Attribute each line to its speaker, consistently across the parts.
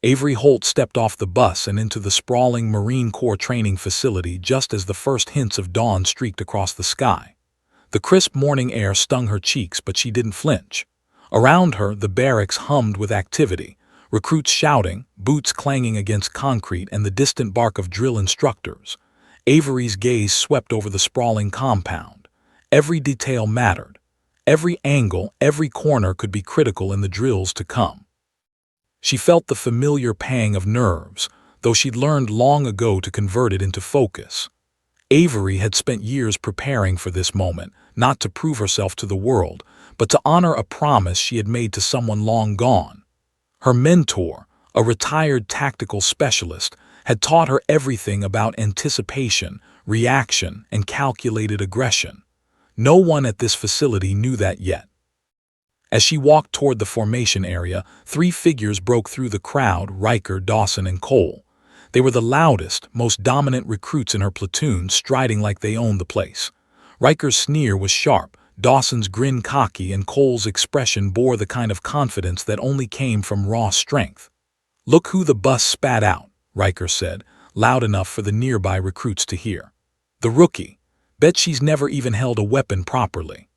Speaker 1: Avery Holt stepped off the bus and into the sprawling Marine Corps training facility just as the first hints of dawn streaked across the sky. The crisp morning air stung her cheeks, but she didn't flinch. Around her, the barracks hummed with activity, recruits shouting, boots clanging against concrete, and the distant bark of drill instructors. Avery's gaze swept over the sprawling compound. Every detail mattered. Every angle, every corner could be critical in the drills to come. She felt the familiar pang of nerves, though she'd learned long ago to convert it into focus. Avery had spent years preparing for this moment, not to prove herself to the world, but to honor a promise she had made to someone long gone. Her mentor, a retired tactical specialist, had taught her everything about anticipation, reaction, and calculated aggression. No one at this facility knew that yet. As she walked toward the formation area, three figures broke through the crowd: Riker, Dawson, and Cole. They were the loudest, most dominant recruits in her platoon, striding like they owned the place. Riker's sneer was sharp, Dawson's grin cocky, and Cole's expression bore the kind of confidence that only came from raw strength. "Look who the bus spat out," Riker said, loud enough for the nearby recruits to hear. "The rookie. Bet she's never even held a weapon properly."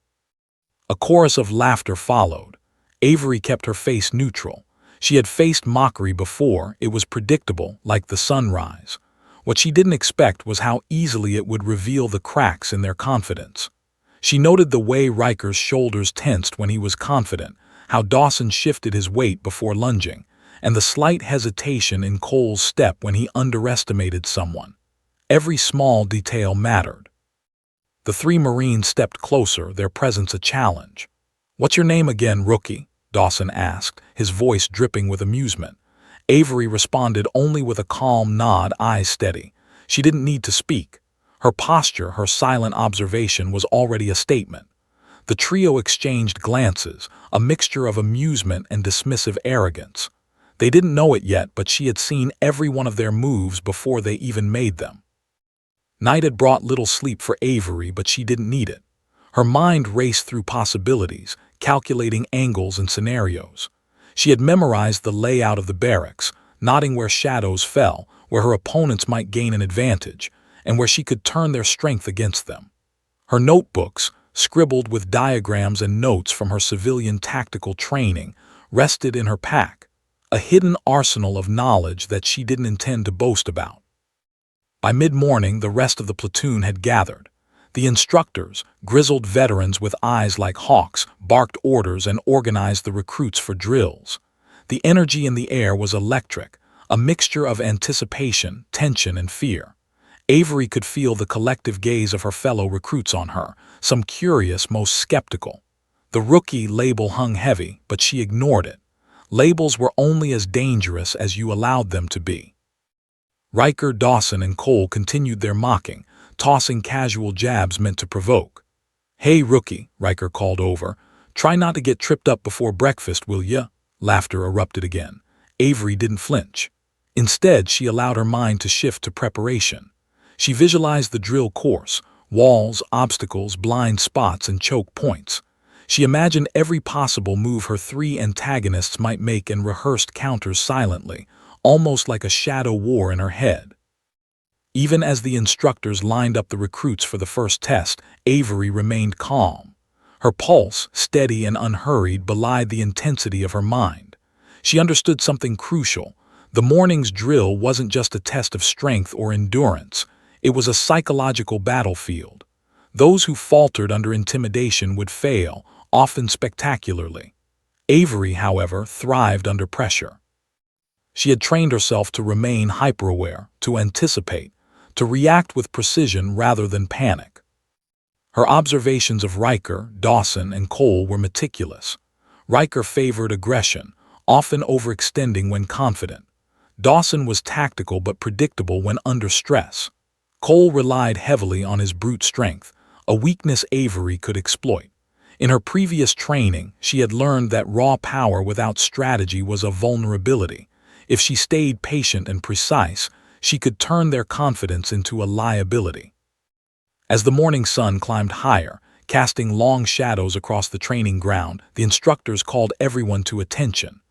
Speaker 1: A chorus of laughter followed. Avery kept her face neutral. She had faced mockery before. It was predictable, like the sunrise. What she didn't expect was how easily it would reveal the cracks in their confidence. She noted the way Riker's shoulders tensed when he was confident, how Dawson shifted his weight before lunging, and the slight hesitation in Cole's step when he underestimated someone. Every small detail mattered. The three Marines stepped closer, their presence a challenge. "What's your name again, rookie?" Dawson asked, his voice dripping with amusement. Avery responded only with a calm nod, eyes steady. She didn't need to speak. Her posture, her silent observation was already a statement. The trio exchanged glances, a mixture of amusement and dismissive arrogance. They didn't know it yet, but she had seen every one of their moves before they even made them. Night had brought little sleep for Avery, but she didn't need it. Her mind raced through possibilities, calculating angles and scenarios. She had memorized the layout of the barracks, noting where shadows fell, where her opponents might gain an advantage, and where she could turn their strength against them. Her notebooks, scribbled with diagrams and notes from her civilian tactical training, rested in her pack, a hidden arsenal of knowledge that she didn't intend to boast about. By mid-morning, the rest of the platoon had gathered. The instructors, grizzled veterans with eyes like hawks, barked orders and organized the recruits for drills. The energy in the air was electric, a mixture of anticipation, tension, and fear. Avery could feel the collective gaze of her fellow recruits on her, some curious, most skeptical. The rookie label hung heavy, but she ignored it. Labels were only as dangerous as you allowed them to be. Riker, Dawson, and Cole continued their mocking, tossing casual jabs meant to provoke. "Hey, rookie," Riker called over. "Try not to get tripped up before breakfast, will ya?" Laughter erupted again. Avery didn't flinch. Instead, she allowed her mind to shift to preparation. She visualized the drill course: walls, obstacles, blind spots, and choke points. She imagined every possible move her three antagonists might make and rehearsed counters silently, almost like a shadow war in her head. Even as the instructors lined up the recruits for the first test, Avery remained calm. Her pulse, steady and unhurried, belied the intensity of her mind. She understood something crucial. The morning's drill wasn't just a test of strength or endurance. It was a psychological battlefield. Those who faltered under intimidation would fail, often spectacularly. Avery, however, thrived under pressure. She had trained herself to remain hyperaware, to anticipate, to react with precision rather than panic. Her observations of Riker, Dawson, and Cole were meticulous. Riker favored aggression, often overextending when confident. Dawson was tactical but predictable when under stress. Cole relied heavily on his brute strength, a weakness Avery could exploit. In her previous training, she had learned that raw power without strategy was a vulnerability. If she stayed patient and precise, she could turn their confidence into a liability. As the morning sun climbed higher, casting long shadows across the training ground, the instructors called everyone to attention.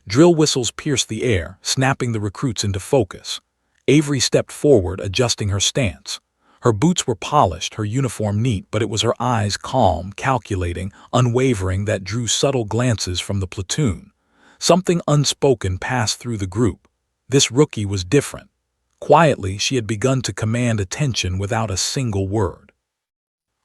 Speaker 1: Drill whistles pierced the air, snapping the recruits into focus. Avery stepped forward, adjusting her stance. Her boots were polished, her uniform neat, but it was her eyes, calm, calculating, unwavering, that drew subtle glances from the platoon. Something unspoken passed through the group. This rookie was different. Quietly, she had begun to command attention without a single word.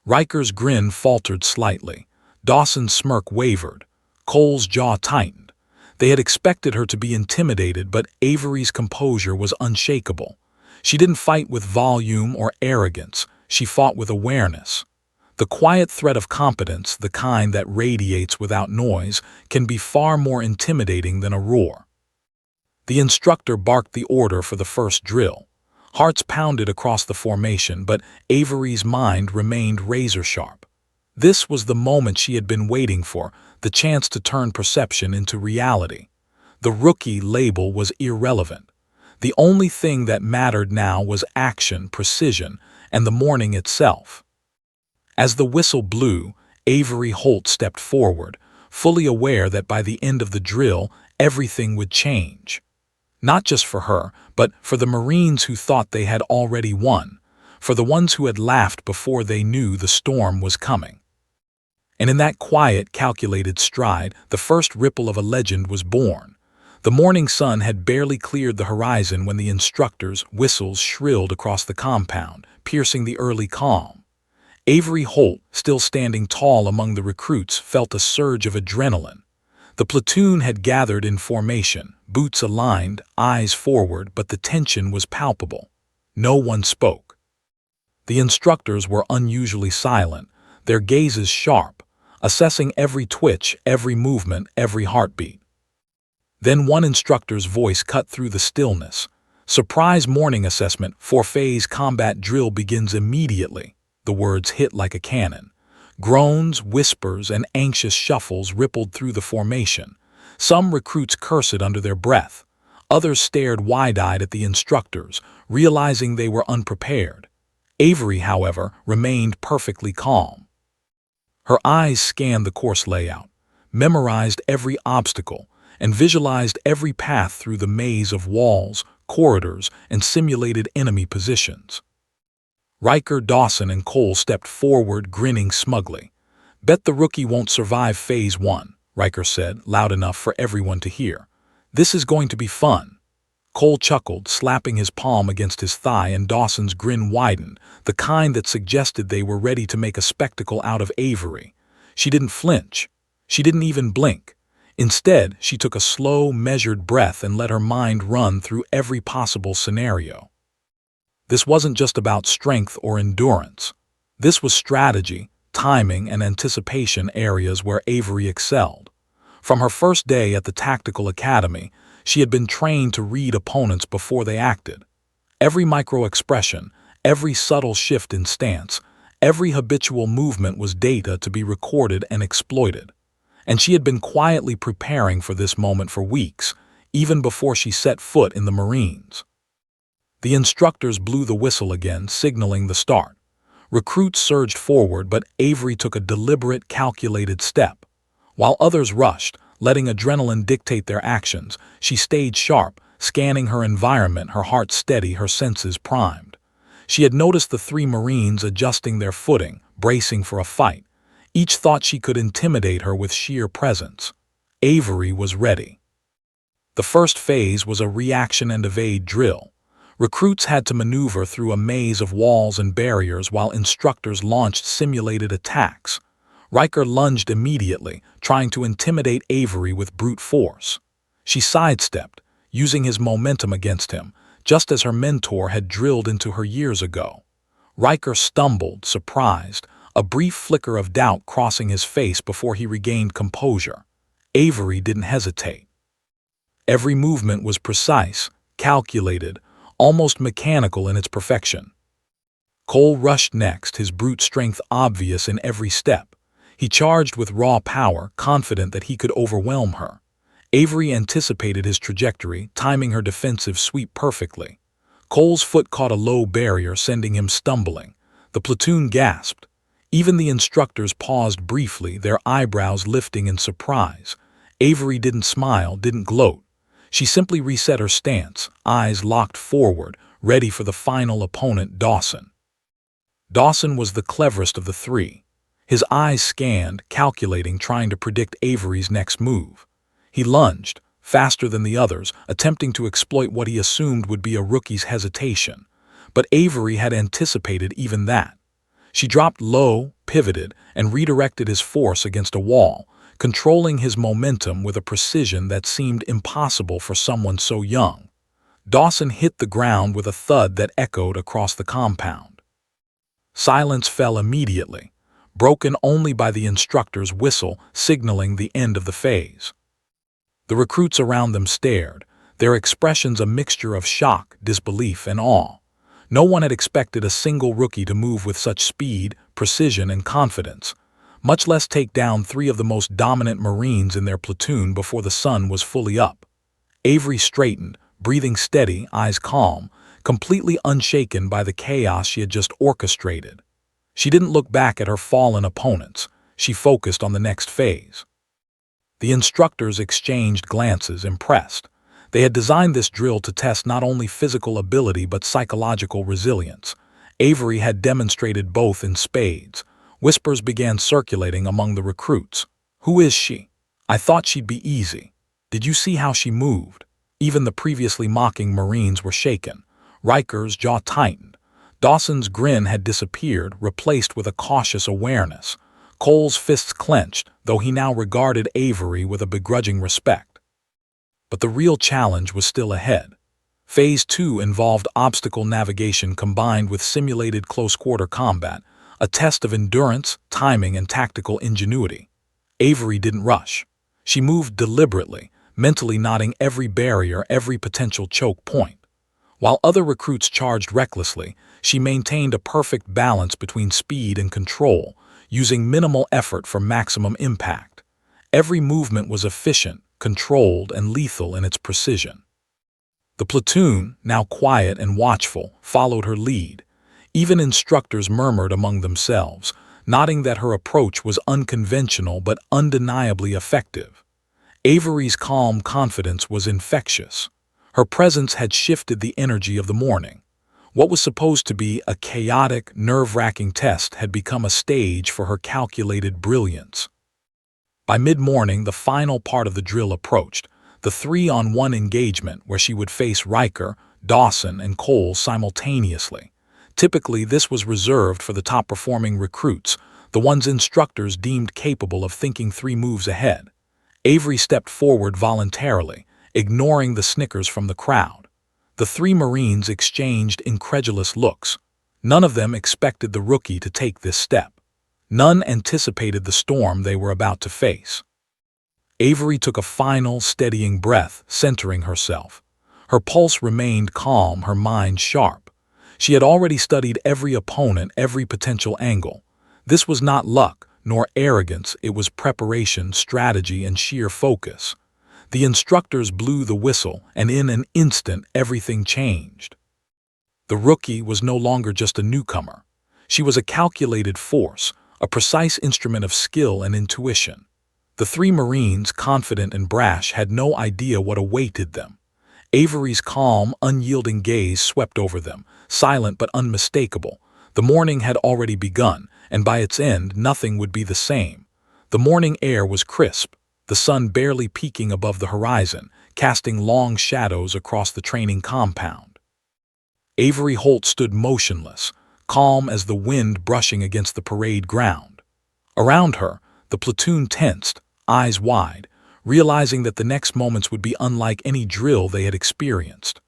Speaker 1: Riker's grin faltered slightly. Dawson's smirk wavered. Cole's jaw tightened. They had expected her to be intimidated, but Avery's composure was unshakable. She didn't fight with volume or arrogance. She fought with awareness. The quiet threat of competence, the kind that radiates without noise, can be far more intimidating than a roar. The instructor barked the order for the first drill. Hearts pounded across the formation, but Avery's mind remained razor-sharp. This was the moment she had been waiting for, the chance to turn perception into reality. The rookie label was irrelevant. The only thing that mattered now was action, precision, and the morning itself. As the whistle blew, Avery Holt stepped forward, fully aware that by the end of the drill, everything would change. Not just for her, but for the Marines who thought they had already won, for the ones who had laughed before they knew the storm was coming. And in that quiet, calculated stride, the first ripple of a legend was born. The morning sun had barely cleared the horizon when the instructor's whistles shrilled across the compound, piercing the early calm. Avery Holt, still standing tall among the recruits, felt a surge of adrenaline. The platoon had gathered in formation, boots aligned, eyes forward, but the tension was palpable. No one spoke. The instructors were unusually silent, their gazes sharp, assessing every twitch, every movement, every heartbeat. Then one instructor's voice cut through the stillness. "Surprise morning assessment, 4-phase combat drill begins immediately." The words hit like a cannon. Groans, whispers, and anxious shuffles rippled through the formation. Some recruits cursed under their breath. Others stared wide-eyed at the instructors, realizing they were unprepared. Avery, however, remained perfectly calm. Her eyes scanned the course layout, memorized every obstacle, and visualized every path through the maze of walls, corridors, and simulated enemy positions. Riker, Dawson, and Cole stepped forward, grinning smugly. "Bet the rookie won't survive Phase 1, Riker said, loud enough for everyone to hear. "This is going to be fun." Cole chuckled, slapping his palm against his thigh, and Dawson's grin widened, the kind that suggested they were ready to make a spectacle out of Avery. She didn't flinch. She didn't even blink. Instead, she took a slow, measured breath and let her mind run through every possible scenario. This wasn't just about strength or endurance. This was strategy, timing, and anticipation, areas where Avery excelled. From her first day at the Tactical Academy, she had been trained to read opponents before they acted. Every micro-expression, every subtle shift in stance, every habitual movement was data to be recorded and exploited. And she had been quietly preparing for this moment for weeks, even before she set foot in the Marines. The instructors blew the whistle again, signaling the start. Recruits surged forward, but Avery took a deliberate, calculated step. While others rushed, letting adrenaline dictate their actions, she stayed sharp, scanning her environment, her heart steady, her senses primed. She had noticed the 3 Marines adjusting their footing, bracing for a fight. Each thought she could intimidate her with sheer presence. Avery was ready. The first phase was a reaction and evade drill. Recruits had to maneuver through a maze of walls and barriers while instructors launched simulated attacks. Riker lunged immediately, trying to intimidate Avery with brute force. She sidestepped, using his momentum against him, just as her mentor had drilled into her years ago. Riker stumbled, surprised, a brief flicker of doubt crossing his face before he regained composure. Avery didn't hesitate. Every movement was precise, calculated, almost mechanical in its perfection. Cole rushed next, his brute strength obvious in every step. He charged with raw power, confident that he could overwhelm her. Avery anticipated his trajectory, timing her defensive sweep perfectly. Cole's foot caught a low barrier, sending him stumbling. The platoon gasped. Even the instructors paused briefly, their eyebrows lifting in surprise. Avery didn't smile, didn't gloat. She simply reset her stance, eyes locked forward, ready for the final opponent, Dawson. Dawson was the cleverest of the three. His eyes scanned, calculating, trying to predict Avery's next move. He lunged, faster than the others, attempting to exploit what he assumed would be a rookie's hesitation. But Avery had anticipated even that. She dropped low, pivoted, and redirected his force against a wall, controlling his momentum with a precision that seemed impossible for someone so young. Dawson hit the ground with a thud that echoed across the compound. Silence fell immediately, broken only by the instructor's whistle signaling the end of the phase. The recruits around them stared, their expressions a mixture of shock, disbelief, and awe. No one had expected a single rookie to move with such speed, precision, and confidence, much less take down three of the most dominant Marines in their platoon before the sun was fully up. Avery straightened, breathing steady, eyes calm, completely unshaken by the chaos she had just orchestrated. She didn't look back at her fallen opponents. She focused on the next phase. The instructors exchanged glances, impressed. They had designed this drill to test not only physical ability but psychological resilience. Avery had demonstrated both in spades. Whispers began circulating among the recruits. "Who is she? I thought she'd be easy. Did you see how she moved?" Even the previously mocking Marines were shaken. Riker's jaw tightened. Dawson's grin had disappeared, replaced with a cautious awareness. Cole's fists clenched, though he now regarded Avery with a begrudging respect. But the real challenge was still ahead. Phase 2 involved obstacle navigation combined with simulated close-quarter combat, a test of endurance, timing, and tactical ingenuity. Avery didn't rush. She moved deliberately, mentally knotting every barrier, every potential choke point. While other recruits charged recklessly, she maintained a perfect balance between speed and control, using minimal effort for maximum impact. Every movement was efficient, controlled, and lethal in its precision. The platoon, now quiet and watchful, followed her lead. Even instructors murmured among themselves, nodding that her approach was unconventional but undeniably effective. Avery's calm confidence was infectious. Her presence had shifted the energy of the morning. What was supposed to be a chaotic, nerve-wracking test had become a stage for her calculated brilliance. By mid-morning, the final part of the drill approached, the 3-on-1 engagement where she would face Riker, Dawson, and Cole simultaneously. Typically, this was reserved for the top-performing recruits, the ones instructors deemed capable of thinking 3 moves ahead. Avery stepped forward voluntarily, ignoring the snickers from the crowd. The 3 Marines exchanged incredulous looks. None of them expected the rookie to take this step. None anticipated the storm they were about to face. Avery took a final, steadying breath, centering herself. Her pulse remained calm, her mind sharp. She had already studied every opponent, every potential angle. This was not luck, nor arrogance, it was preparation, strategy, and sheer focus. The instructors blew the whistle, and in an instant everything changed. The rookie was no longer just a newcomer. She was a calculated force, a precise instrument of skill and intuition. The 3 Marines, confident and brash, had no idea what awaited them. Avery's calm, unyielding gaze swept over them, silent but unmistakable. The morning had already begun, and by its end nothing would be the same. The morning air was crisp, the sun barely peeking above the horizon, casting long shadows across the training compound. Avery Holt stood motionless, calm as the wind brushing against the parade ground. Around her, the platoon tensed, eyes wide, realizing that the next moments would be unlike any drill they had experienced.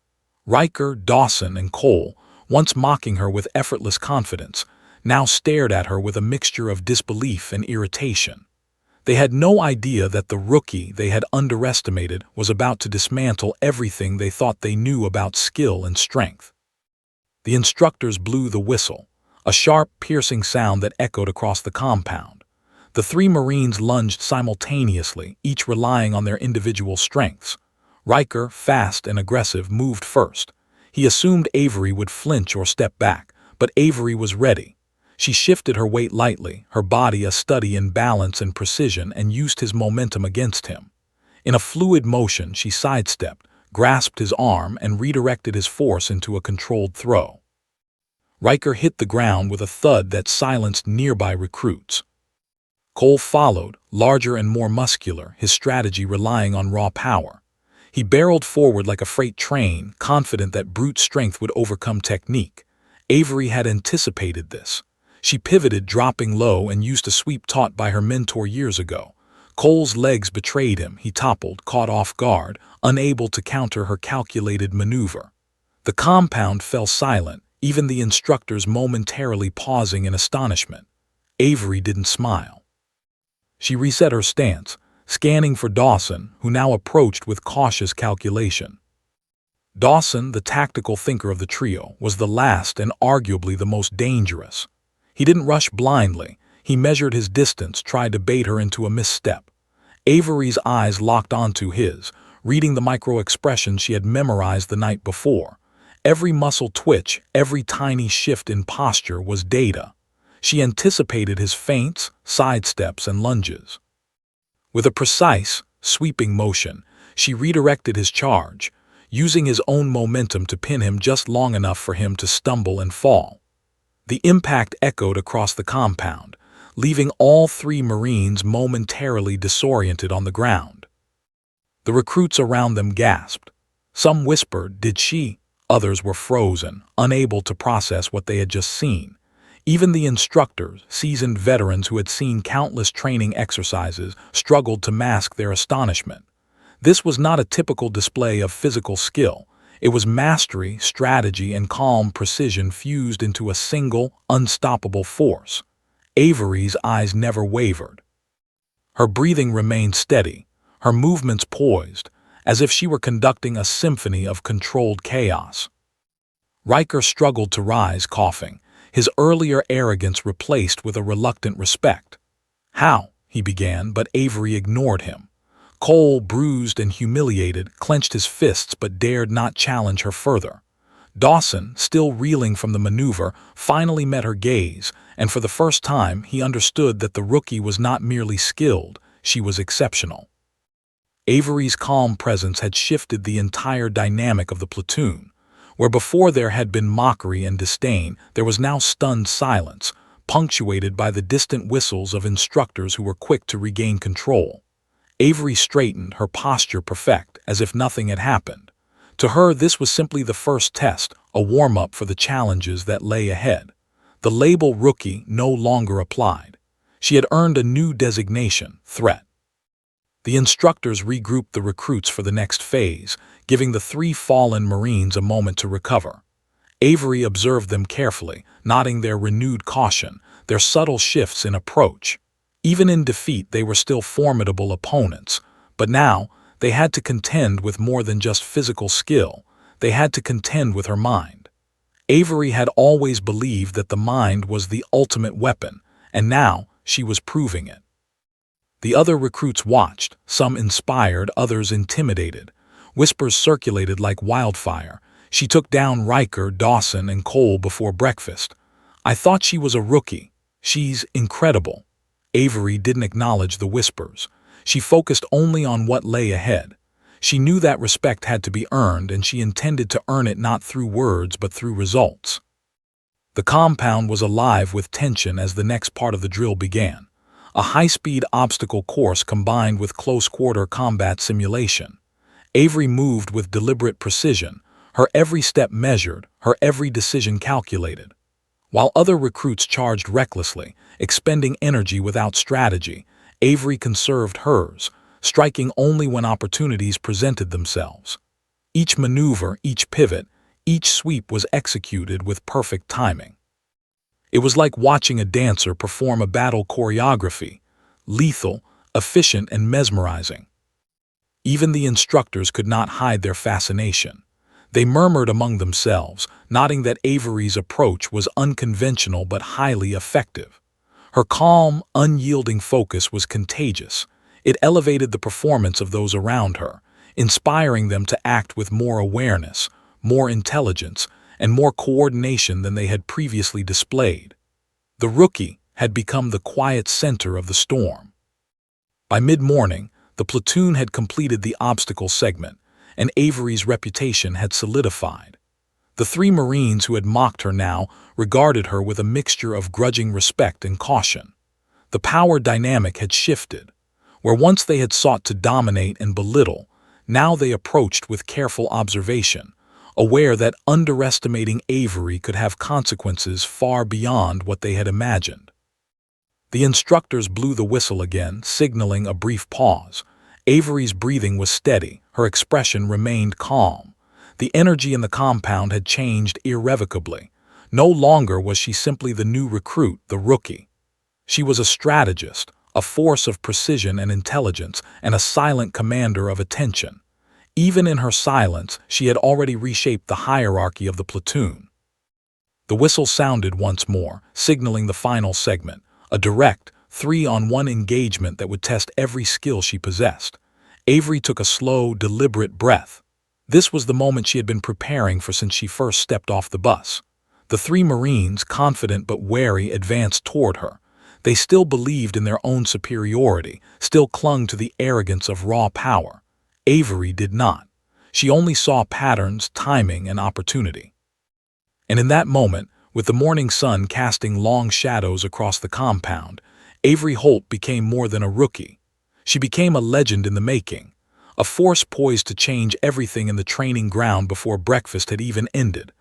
Speaker 1: Riker, Dawson, and Cole, once mocking her with effortless confidence, now stared at her with a mixture of disbelief and irritation. They had no idea that the rookie they had underestimated was about to dismantle everything they thought they knew about skill and strength. The instructors blew the whistle, a sharp, piercing sound that echoed across the compound. The 3 Marines lunged simultaneously, each relying on their individual strengths. Riker, fast and aggressive, moved first. He assumed Avery would flinch or step back, but Avery was ready. She shifted her weight lightly, her body a study in balance and precision, and used his momentum against him. In a fluid motion, she sidestepped, grasped his arm, and redirected his force into a controlled throw. Riker hit the ground with a thud that silenced nearby recruits. Cole followed, larger and more muscular, his strategy relying on raw power. He barreled forward like a freight train, confident that brute strength would overcome technique. Avery had anticipated this. She pivoted, dropping low, and used a sweep taught by her mentor years ago. Cole's legs betrayed him. He toppled, caught off guard, unable to counter her calculated maneuver. The compound fell silent, even the instructors momentarily pausing in astonishment. Avery didn't smile. She reset her stance, scanning for Dawson, who now approached with cautious calculation. Dawson, the tactical thinker of the trio, was the last and arguably the most dangerous. He didn't rush blindly. He measured his distance, tried to bait her into a misstep. Avery's eyes locked onto his, reading the micro-expressions she had memorized the night before. Every muscle twitch, every tiny shift in posture was data. She anticipated his feints, sidesteps, and lunges. With a precise, sweeping motion, she redirected his charge, using his own momentum to pin him just long enough for him to stumble and fall. The impact echoed across the compound, leaving all three Marines momentarily disoriented on the ground. The recruits around them gasped. Some whispered, "Did she?" Others were frozen, unable to process what they had just seen. Even the instructors, seasoned veterans who had seen countless training exercises, struggled to mask their astonishment. This was not a typical display of physical skill. It was mastery, strategy, and calm precision fused into a single, unstoppable force. Avery's eyes never wavered. Her breathing remained steady, her movements poised, as if she were conducting a symphony of controlled chaos. Riker struggled to rise, coughing, his earlier arrogance replaced with a reluctant respect. "How?" he began, but Avery ignored him. Cole, bruised and humiliated, clenched his fists but dared not challenge her further. Dawson, still reeling from the maneuver, finally met her gaze, and for the first time he understood that the rookie was not merely skilled, she was exceptional. Avery's calm presence had shifted the entire dynamic of the platoon. Where before there had been mockery and disdain, there was now stunned silence, punctuated by the distant whistles of instructors who were quick to regain control. Avery straightened, her posture perfect, as if nothing had happened. To her, this was simply the first test, a warm-up for the challenges that lay ahead. The label rookie no longer applied. She had earned a new designation, threat. The instructors regrouped the recruits for the next phase, giving the three fallen Marines a moment to recover. Avery observed them carefully, noting their renewed caution, their subtle shifts in approach. Even in defeat, they were still formidable opponents, but now they had to contend with more than just physical skill. They had to contend with her mind. Avery had always believed that the mind was the ultimate weapon, and now she was proving it. The other recruits watched, some inspired, others intimidated. Whispers circulated like wildfire. "She took down Riker, Dawson, and Cole before breakfast. I thought she was a rookie. She's incredible." Avery didn't acknowledge the whispers. She focused only on what lay ahead. She knew that respect had to be earned, and she intended to earn it not through words but through results. The compound was alive with tension as the next part of the drill began. A high-speed obstacle course combined with close-quarter combat simulation. Avery moved with deliberate precision, her every step measured, her every decision calculated. While other recruits charged recklessly, expending energy without strategy, Avery conserved hers, striking only when opportunities presented themselves. Each maneuver, each pivot, each sweep was executed with perfect timing. It was like watching a dancer perform a battle choreography, lethal, efficient, and mesmerizing. Even the instructors could not hide their fascination. They murmured among themselves, noting that Avery's approach was unconventional but highly effective. Her calm, unyielding focus was contagious. It elevated the performance of those around her, inspiring them to act with more awareness, more intelligence, and more coordination than they had previously displayed. The rookie had become the quiet center of the storm. By mid-morning, The platoon had completed the obstacle segment, and Avery's reputation had solidified. The three Marines who had mocked her now regarded her with a mixture of grudging respect and caution. The power dynamic had shifted. Where once they had sought to dominate and belittle, now they approached with careful observation, aware that underestimating Avery could have consequences far beyond what they had imagined. The instructors blew the whistle again, signaling a brief pause. Avery's breathing was steady, her expression remained calm. The energy in the compound had changed irrevocably. No longer was she simply the new recruit, the rookie. She was a strategist, a force of precision and intelligence, and a silent commander of attention. Even in her silence, she had already reshaped the hierarchy of the platoon. The whistle sounded once more, signaling the final segment, a direct, 3-on-1 engagement that would test every skill she possessed. Avery took a slow, deliberate breath. This was the moment she had been preparing for since she first stepped off the bus. The three Marines, confident but wary, advanced toward her. They still believed in their own superiority, still clung to the arrogance of raw power. Avery did not. She only saw patterns, timing, and opportunity. And in that moment, with the morning sun casting long shadows across the compound, Avery Holt became more than a rookie. She became a legend in the making, a force poised to change everything in the training ground before breakfast had even ended.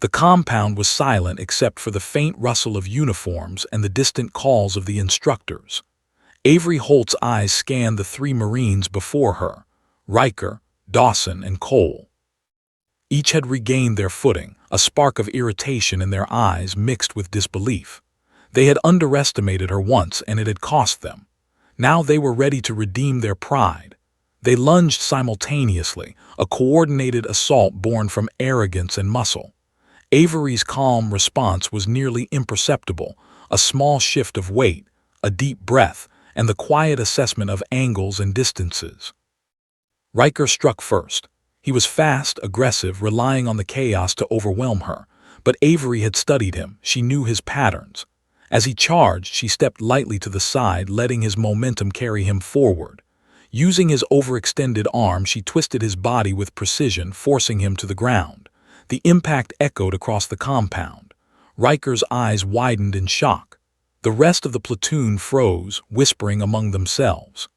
Speaker 1: The compound was silent except for the faint rustle of uniforms and the distant calls of the instructors. Avery Holt's eyes scanned the three Marines before her, Riker, Dawson, and Cole. Each had regained their footing, a spark of irritation in their eyes mixed with disbelief. They had underestimated her once, and it had cost them. Now they were ready to redeem their pride. They lunged simultaneously, a coordinated assault born from arrogance and muscle. Avery's calm response was nearly imperceptible, a small shift of weight, a deep breath, and the quiet assessment of angles and distances. Riker struck first. He was fast, aggressive, relying on the chaos to overwhelm her. But Avery had studied him. She knew his patterns. As he charged, she stepped lightly to the side, letting his momentum carry him forward. Using his overextended arm, she twisted his body with precision, forcing him to the ground. The impact echoed across the compound. Riker's eyes widened in shock. The rest of the platoon froze, whispering among themselves.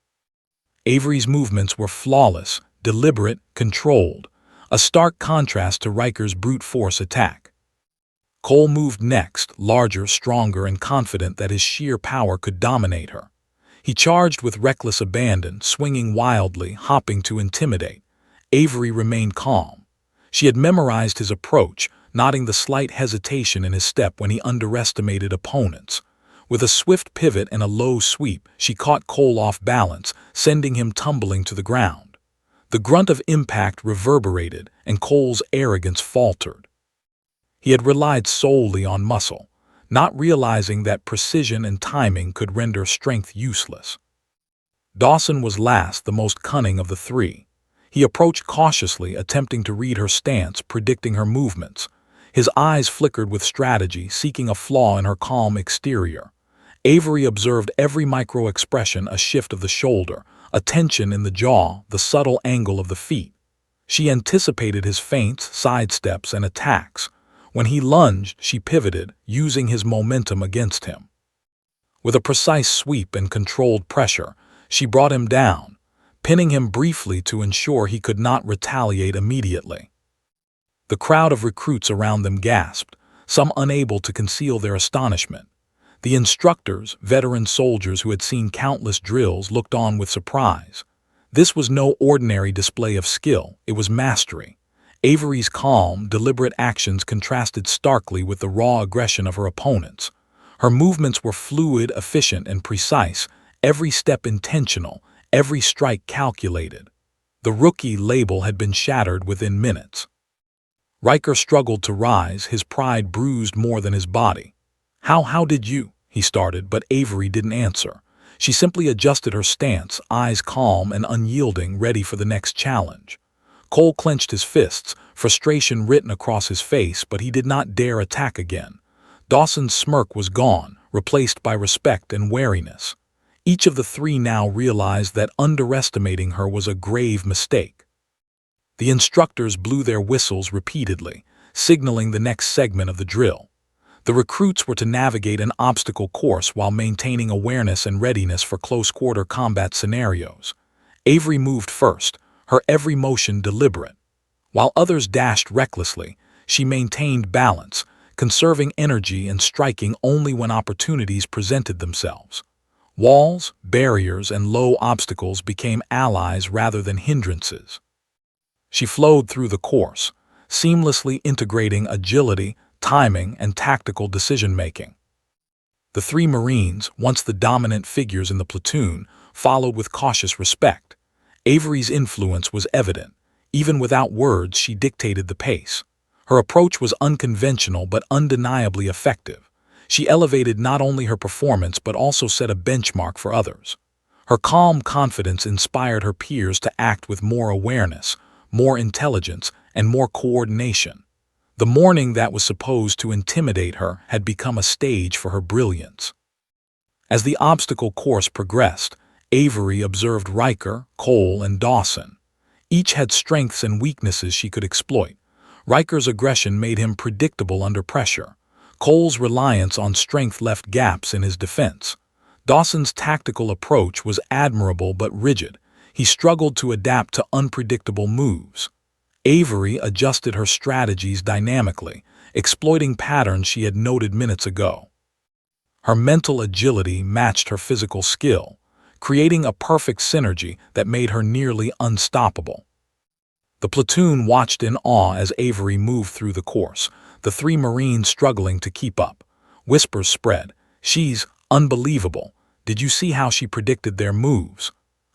Speaker 1: Avery's movements were flawless, deliberate, controlled, a stark contrast to Riker's brute force attack. Cole moved next, larger, stronger, and confident that his sheer power could dominate her. He charged with reckless abandon, swinging wildly, hopping to intimidate. Avery remained calm. She had memorized his approach, noting the slight hesitation in his step when he underestimated opponents. With a swift pivot and a low sweep, she caught Cole off balance, sending him tumbling to the ground. The grunt of impact reverberated, and Cole's arrogance faltered. He had relied solely on muscle, not realizing that precision and timing could render strength useless. Dawson was last, the most cunning of the three. He approached cautiously, attempting to read her stance, predicting her movements. His eyes flickered with strategy, seeking a flaw in her calm exterior. Avery observed every micro-expression, a shift of the shoulder, a tension in the jaw, the subtle angle of the feet. She anticipated his feints, sidesteps, and attacks. When he lunged, she pivoted, using his momentum against him. With a precise sweep and controlled pressure, she brought him down, pinning him briefly to ensure he could not retaliate immediately. The crowd of recruits around them gasped, some unable to conceal their astonishment. The instructors, veteran soldiers who had seen countless drills, looked on with surprise. This was no ordinary display of skill, it was mastery. Avery's calm, deliberate actions contrasted starkly with the raw aggression of her opponents. Her movements were fluid, efficient, and precise, every step intentional, every strike calculated. The rookie label had been shattered within minutes. Riker struggled to rise, his pride bruised more than his body. How did you?" he started, but Avery didn't answer. She simply adjusted her stance, eyes calm and unyielding, ready for the next challenge. Cole clenched his fists, frustration written across his face, but he did not dare attack again. Dawson's smirk was gone, replaced by respect and wariness. Each of the three now realized that underestimating her was a grave mistake. The instructors blew their whistles repeatedly, signaling the next segment of the drill. The recruits were to navigate an obstacle course while maintaining awareness and readiness for close-quarter combat scenarios. Avery moved first, her every motion deliberate. While others dashed recklessly, she maintained balance, conserving energy and striking only when opportunities presented themselves. Walls, barriers, and low obstacles became allies rather than hindrances. She flowed through the course, seamlessly integrating agility, timing, and tactical decision-making. The three Marines, once the dominant figures in the platoon, followed with cautious respect. Avery's influence was evident. Even without words, she dictated the pace. Her approach was unconventional but undeniably effective. She elevated not only her performance but also set a benchmark for others. Her calm confidence inspired her peers to act with more awareness, more intelligence, and more coordination. The morning that was supposed to intimidate her had become a stage for her brilliance. As the obstacle course progressed, Avery observed Riker, Cole, and Dawson. Each had strengths and weaknesses she could exploit. Riker's aggression made him predictable under pressure. Cole's reliance on strength left gaps in his defense. Dawson's tactical approach was admirable but rigid. He struggled to adapt to unpredictable moves. Avery adjusted her strategies dynamically, exploiting patterns she had noted minutes ago. Her mental agility matched her physical skill, creating a perfect synergy that made her nearly unstoppable. The platoon watched in awe as Avery moved through the course, the three Marines struggling to keep up. Whispers spread. "She's unbelievable. Did you see how she predicted their moves?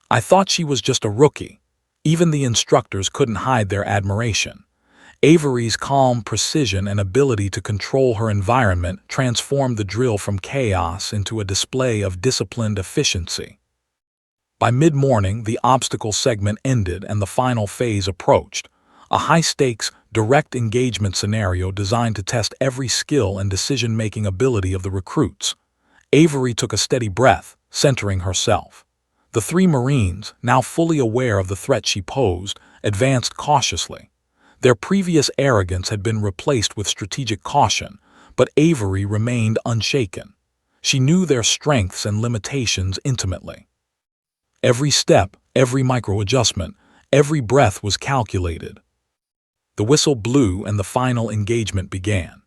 Speaker 1: I thought she was just a rookie." Even the instructors couldn't hide their admiration. Avery's calm precision and ability to control her environment transformed the drill from chaos into a display of disciplined efficiency. By mid-morning, the obstacle segment ended and the final phase approached, a high-stakes, direct engagement scenario designed to test every skill and decision-making ability of the recruits. Avery took a steady breath, centering herself. The three Marines, now fully aware of the threat she posed, advanced cautiously. Their previous arrogance had been replaced with strategic caution, but Avery remained unshaken. She knew their strengths and limitations intimately. Every step, every micro-adjustment, every breath was calculated. The whistle blew and the final engagement began.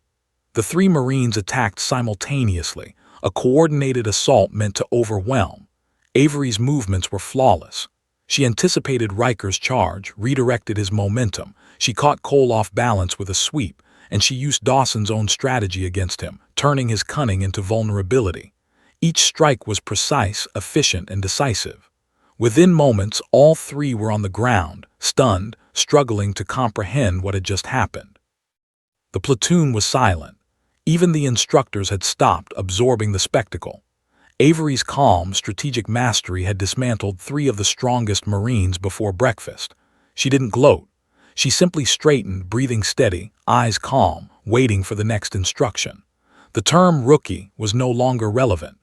Speaker 1: The three Marines attacked simultaneously, a coordinated assault meant to overwhelm. Avery's movements were flawless. She anticipated Riker's charge, redirected his momentum. She caught Cole off balance with a sweep, and she used Dawson's own strategy against him, turning his cunning into vulnerability. Each strike was precise, efficient, and decisive. Within moments, all three were on the ground, stunned, struggling to comprehend what had just happened. The platoon was silent. Even the instructors had stopped, absorbing the spectacle. Avery's calm, strategic mastery had dismantled three of the strongest Marines before breakfast. She didn't gloat. She simply straightened, breathing steady, eyes calm, waiting for the next instruction. The term rookie was no longer relevant.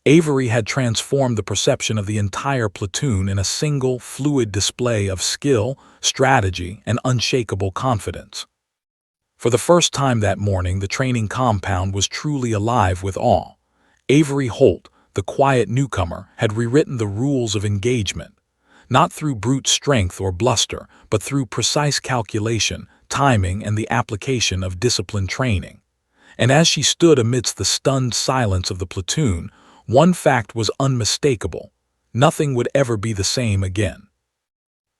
Speaker 1: Avery had transformed the perception of the entire platoon in a single, fluid display of skill, strategy, and unshakable confidence. For the first time that morning, the training compound was truly alive with awe. Avery Holt, the quiet newcomer, had rewritten the rules of engagement, not through brute strength or bluster, but through precise calculation, timing, and the application of disciplined training. And as she stood amidst the stunned silence of the platoon, one fact was unmistakable: nothing would ever be the same again.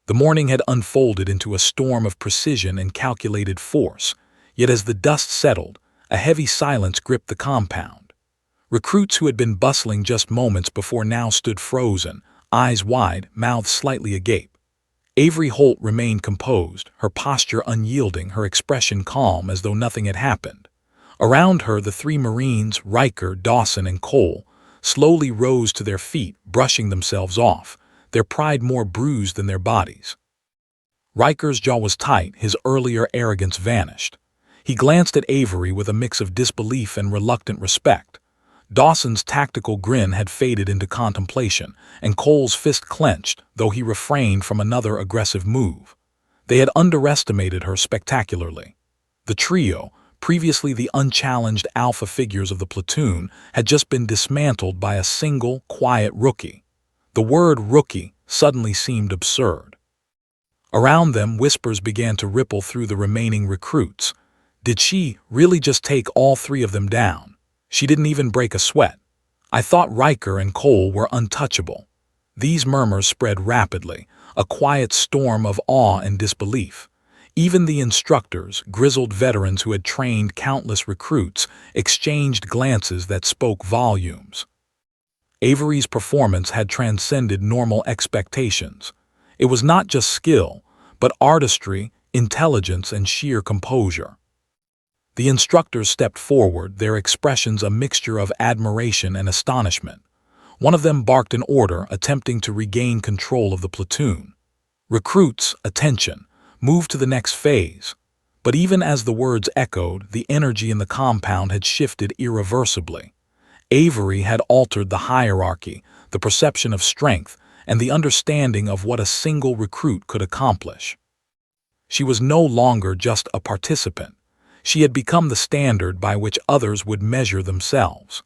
Speaker 1: The morning had unfolded into a storm of precision and calculated force, yet as the dust settled, a heavy silence gripped the compound. Recruits who had been bustling just moments before now stood frozen, eyes wide, mouths slightly agape. Avery Holt remained composed, her posture unyielding, her expression calm as though nothing had happened. Around her, the three Marines, Riker, Dawson, and Cole, slowly rose to their feet, brushing themselves off, their pride more bruised than their bodies. Riker's jaw was tight, his earlier arrogance vanished. He glanced at Avery with a mix of disbelief and reluctant respect. Dawson's tactical grin had faded into contemplation, and Cole's fist clenched, though he refrained from another aggressive move. They had underestimated her spectacularly. The trio, previously the unchallenged alpha figures of the platoon, had just been dismantled by a single, quiet rookie. The word rookie suddenly seemed absurd. Around them, whispers began to ripple through the remaining recruits. Did she really just take all three of them down? She didn't even break a sweat. I thought Riker and Cole were untouchable. These murmurs spread rapidly, a quiet storm of awe and disbelief. Even the instructors, grizzled veterans who had trained countless recruits, exchanged glances that spoke volumes. Avery's performance had transcended normal expectations. It was not just skill, but artistry, intelligence, and sheer composure. The instructors stepped forward, their expressions a mixture of admiration and astonishment. One of them barked an order, attempting to regain control of the platoon. Recruits, attention, move to the next phase. But even as the words echoed, the energy in the compound had shifted irreversibly. Avery had altered the hierarchy, the perception of strength, and the understanding of what a single recruit could accomplish. She was no longer just a participant. She had become the standard by which others would measure themselves.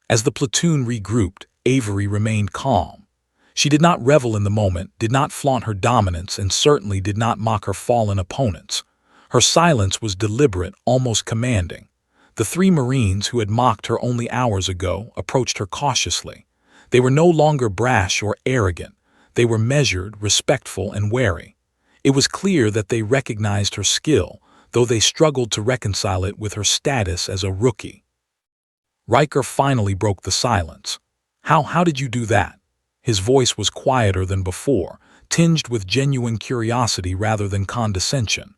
Speaker 1: As the platoon regrouped, Avery remained calm. She did not revel in the moment, did not flaunt her dominance, and certainly did not mock her fallen opponents. Her silence was deliberate, almost commanding. The three Marines who had mocked her only hours ago approached her cautiously. They were no longer brash or arrogant. They were measured, respectful, and wary. It was clear that they recognized her skill, though they struggled to reconcile it with her status as a rookie. Riker finally broke the silence. How did you do that?" His voice was quieter than before, tinged with genuine curiosity rather than condescension.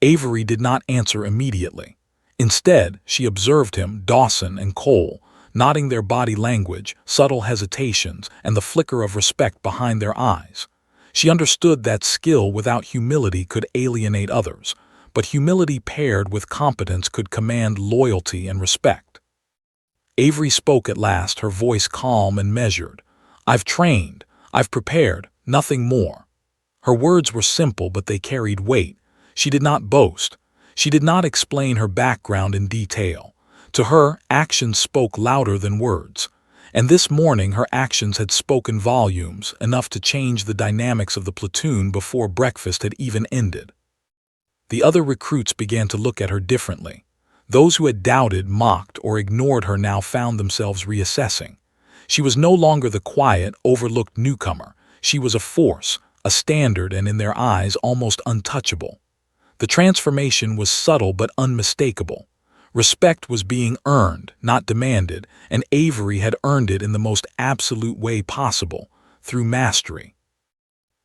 Speaker 1: Avery did not answer immediately. Instead, she observed him, Dawson, and Cole, nodding their body language, subtle hesitations, and the flicker of respect behind their eyes. She understood that skill without humility could alienate others, but humility paired with competence could command loyalty and respect. Avery spoke at last, her voice calm and measured. "I've trained, I've prepared, nothing more." Her words were simple, but they carried weight. She did not boast. She did not explain her background in detail. To her, actions spoke louder than words. And this morning her actions had spoken volumes, enough to change the dynamics of the platoon before breakfast had even ended. The other recruits began to look at her differently. Those who had doubted, mocked, or ignored her now found themselves reassessing. She was no longer the quiet, overlooked newcomer. She was a force, a standard, and in their eyes almost untouchable. The transformation was subtle but unmistakable. Respect was being earned, not demanded, and Avery had earned it in the most absolute way possible, through mastery.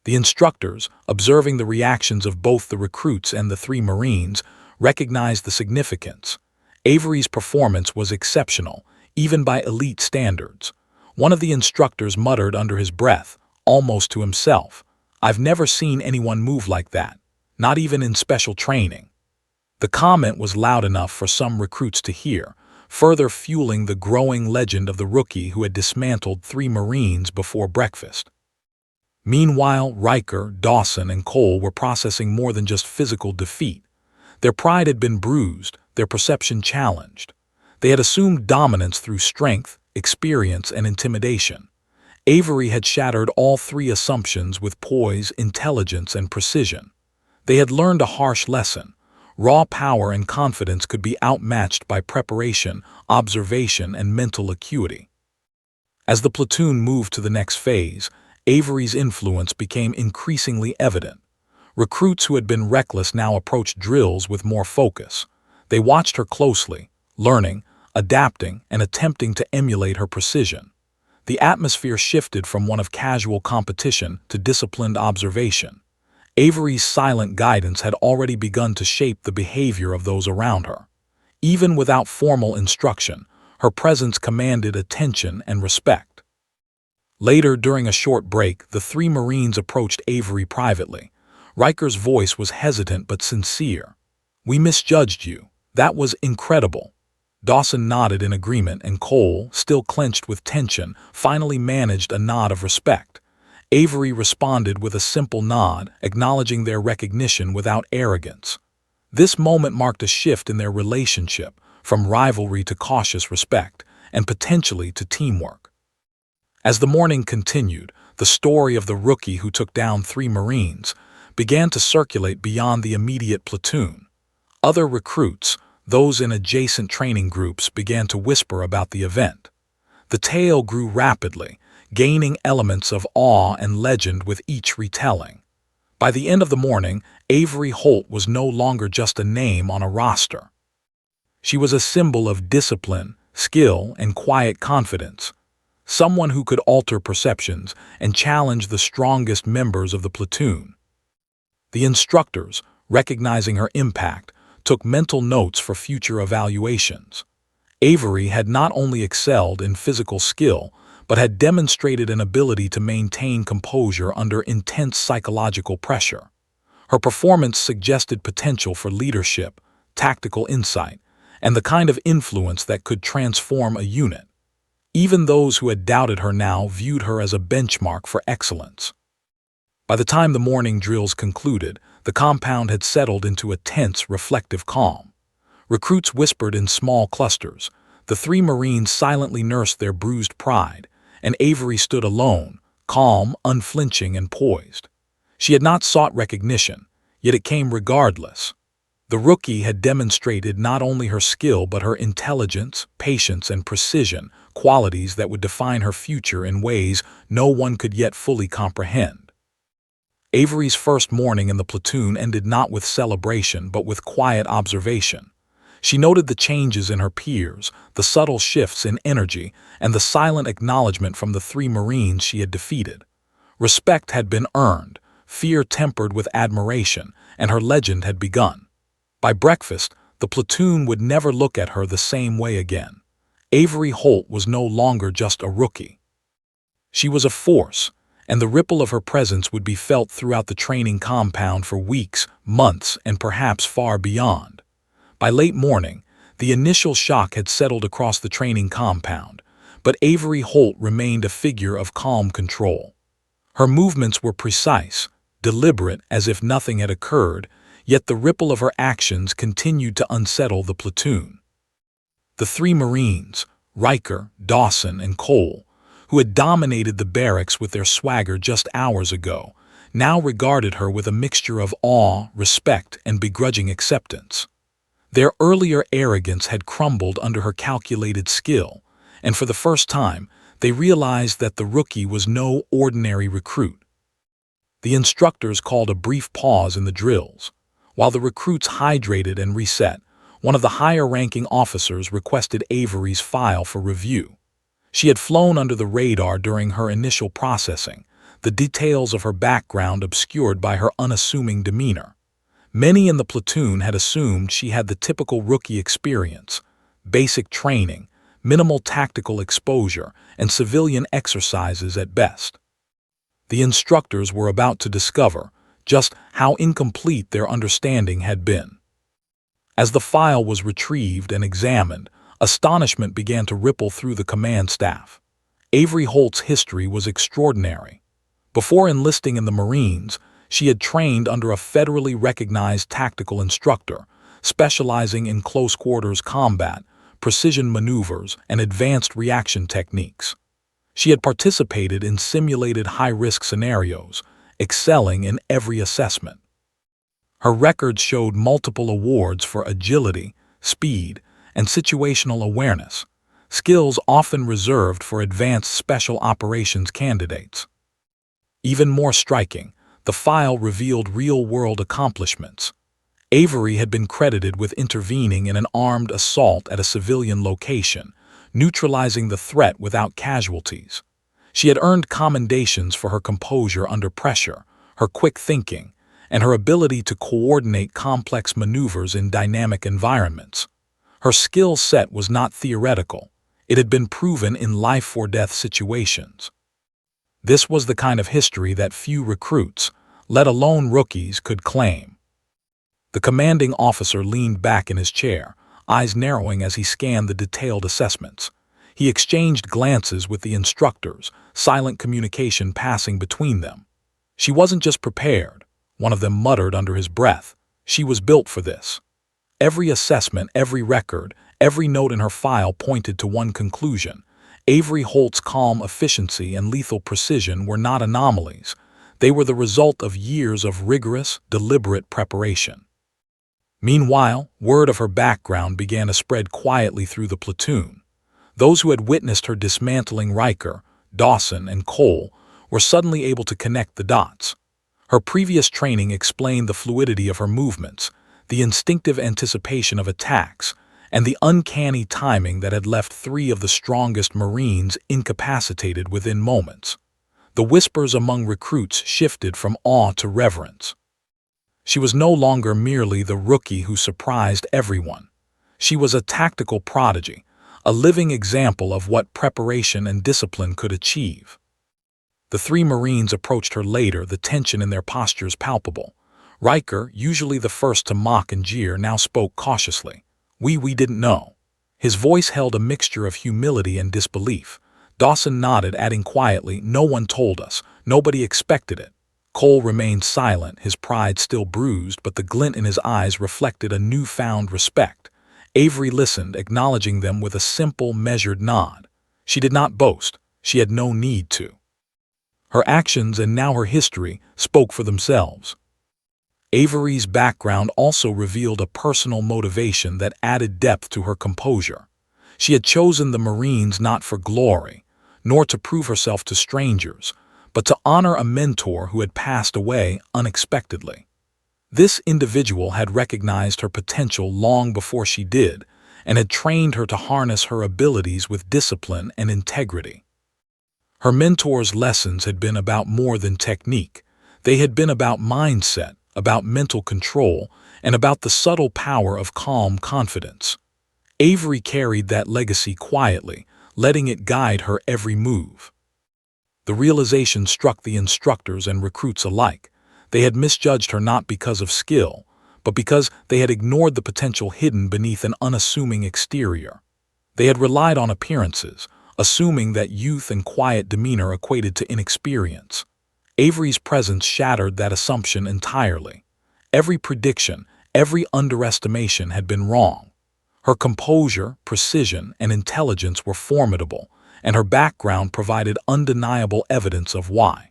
Speaker 1: The instructors, observing the reactions of both the recruits and the three Marines, recognized the significance. Avery's performance was exceptional, even by elite standards. One of the instructors muttered under his breath, almost to himself, "I've never seen anyone move like that, not even in special training." The comment was loud enough for some recruits to hear, further fueling the growing legend of the rookie who had dismantled three Marines before breakfast. Meanwhile, Riker, Dawson, and Cole were processing more than just physical defeat. Their pride had been bruised, their perception challenged. They had assumed dominance through strength, experience, and intimidation. Avery had shattered all three assumptions with poise, intelligence, and precision. They had learned a harsh lesson. Raw power and confidence could be outmatched by preparation, observation, and mental acuity. As the platoon moved to the next phase, Avery's influence became increasingly evident. Recruits who had been reckless now approached drills with more focus. They watched her closely, learning, adapting, and attempting to emulate her precision. The atmosphere shifted from one of casual competition to disciplined observation. Avery's silent guidance had already begun to shape the behavior of those around her. Even without formal instruction, her presence commanded attention and respect. Later, during a short break, the three Marines approached Avery privately. Riker's voice was hesitant but sincere. "We misjudged you. That was incredible." Dawson nodded in agreement, and Cole, still clenched with tension, finally managed a nod of respect. Avery responded with a simple nod, acknowledging their recognition without arrogance. This moment marked a shift in their relationship, from rivalry to cautious respect, and potentially to teamwork. As the morning continued, the story of the rookie who took down 3 Marines began to circulate beyond the immediate platoon. Other recruits, those in adjacent training groups, began to whisper about the event. The tale grew rapidly, gaining elements of awe and legend with each retelling. By the end of the morning, Avery Holt was no longer just a name on a roster. She was a symbol of discipline, skill, and quiet confidence, someone who could alter perceptions and challenge the strongest members of the platoon. The instructors, recognizing her impact, took mental notes for future evaluations. Avery had not only excelled in physical skill, but had demonstrated an ability to maintain composure under intense psychological pressure. Her performance suggested potential for leadership, tactical insight, and the kind of influence that could transform a unit. Even those who had doubted her now viewed her as a benchmark for excellence. By the time the morning drills concluded, the compound had settled into a tense, reflective calm. Recruits whispered in small clusters. The 3 Marines silently nursed their bruised pride, and Avery stood alone, calm, unflinching, and poised. She had not sought recognition, yet it came regardless. The rookie had demonstrated not only her skill but her intelligence, patience, and precision, qualities that would define her future in ways no one could yet fully comprehend. Avery's first morning in the platoon ended not with celebration but with quiet observation. She noted the changes in her peers, the subtle shifts in energy, and the silent acknowledgement from the 3 Marines she had defeated. Respect had been earned, fear tempered with admiration, and her legend had begun. By breakfast, the platoon would never look at her the same way again. Avery Holt was no longer just a rookie. She was a force, and the ripple of her presence would be felt throughout the training compound for weeks, months, and perhaps far beyond. By late morning, the initial shock had settled across the training compound, but Avery Holt remained a figure of calm control. Her movements were precise, deliberate, as if nothing had occurred, yet the ripple of her actions continued to unsettle the platoon. The 3 Marines, Riker, Dawson, and Cole, who had dominated the barracks with their swagger just hours ago, now regarded her with a mixture of awe, respect, and begrudging acceptance. Their earlier arrogance had crumbled under her calculated skill, and for the first time, they realized that the rookie was no ordinary recruit. The instructors called a brief pause in the drills. While the recruits hydrated and reset, one of the higher-ranking officers requested Avery's file for review. She had flown under the radar during her initial processing, the details of her background obscured by her unassuming demeanor. Many in the platoon had assumed she had the typical rookie experience: basic training, minimal tactical exposure, and civilian exercises at best. The instructors were about to discover just how incomplete their understanding had been. As the file was retrieved and examined, astonishment began to ripple through the command staff. Avery Holt's history was extraordinary. Before enlisting in the Marines, she had trained under a federally recognized tactical instructor, specializing in close-quarters combat, precision maneuvers, and advanced reaction techniques. She had participated in simulated high-risk scenarios, excelling in every assessment. Her records showed multiple awards for agility, speed, and situational awareness, skills often reserved for advanced special operations candidates. Even more striking, the file revealed real-world accomplishments. Avery had been credited with intervening in an armed assault at a civilian location, neutralizing the threat without casualties. She had earned commendations for her composure under pressure, her quick thinking, and her ability to coordinate complex maneuvers in dynamic environments. Her skill set was not theoretical. It had been proven in life-or-death situations. This was the kind of history that few recruits, let alone rookies, could claim. The commanding officer leaned back in his chair, eyes narrowing as he scanned the detailed assessments. He exchanged glances with the instructors, silent communication passing between them. She wasn't just prepared, one of them muttered under his breath. She was built for this. Every assessment, every record, every note in her file pointed to one conclusion. Avery Holt's calm efficiency and lethal precision were not anomalies. They were the result of years of rigorous, deliberate preparation. Meanwhile, word of her background began to spread quietly through the platoon. Those who had witnessed her dismantling Riker, Dawson, and Cole were suddenly able to connect the dots. Her previous training explained the fluidity of her movements, the instinctive anticipation of attacks, and the uncanny timing that had left 3 of the strongest Marines incapacitated within moments. The whispers among recruits shifted from awe to reverence. She was no longer merely the rookie who surprised everyone. She was a tactical prodigy, a living example of what preparation and discipline could achieve. The 3 Marines approached her later, the tension in their postures palpable. Riker, usually the first to mock and jeer, now spoke cautiously. We didn't know." His voice held a mixture of humility and disbelief. Dawson nodded, adding quietly, "No one told us. Nobody expected it." Cole remained silent, his pride still bruised, but the glint in his eyes reflected a newfound respect. Avery listened, acknowledging them with a simple, measured nod. She did not boast. She had no need to. Her actions, and now her history, spoke for themselves. Avery's background also revealed a personal motivation that added depth to her composure. She had chosen the Marines not for glory, nor to prove herself to strangers, but to honor a mentor who had passed away unexpectedly. This individual had recognized her potential long before she did, and had trained her to harness her abilities with discipline and integrity. Her mentor's lessons had been about more than technique. They had been about mindset, about mental control, and about the subtle power of calm confidence. Avery carried that legacy quietly, letting it guide her every move. The realization struck the instructors and recruits alike. They had misjudged her not because of skill, but because they had ignored the potential hidden beneath an unassuming exterior. They had relied on appearances, assuming that youth and quiet demeanor equated to inexperience. Avery's presence shattered that assumption entirely. Every prediction, every underestimation had been wrong. Her composure, precision, and intelligence were formidable, and her background provided undeniable evidence of why.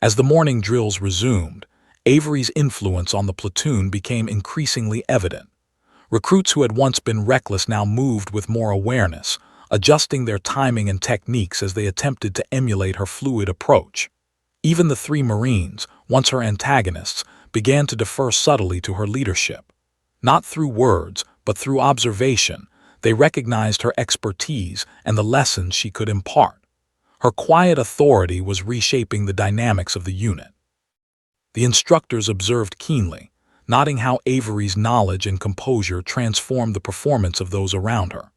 Speaker 1: As the morning drills resumed, Avery's influence on the platoon became increasingly evident. Recruits who had once been reckless now moved with more awareness, adjusting their timing and techniques as they attempted to emulate her fluid approach. Even the 3 Marines, once her antagonists, began to defer subtly to her leadership. Not through words, but through observation, they recognized her expertise and the lessons she could impart. Her quiet authority was reshaping the dynamics of the unit. The instructors observed keenly, noting how Avery's knowledge and composure transformed the performance of those around her.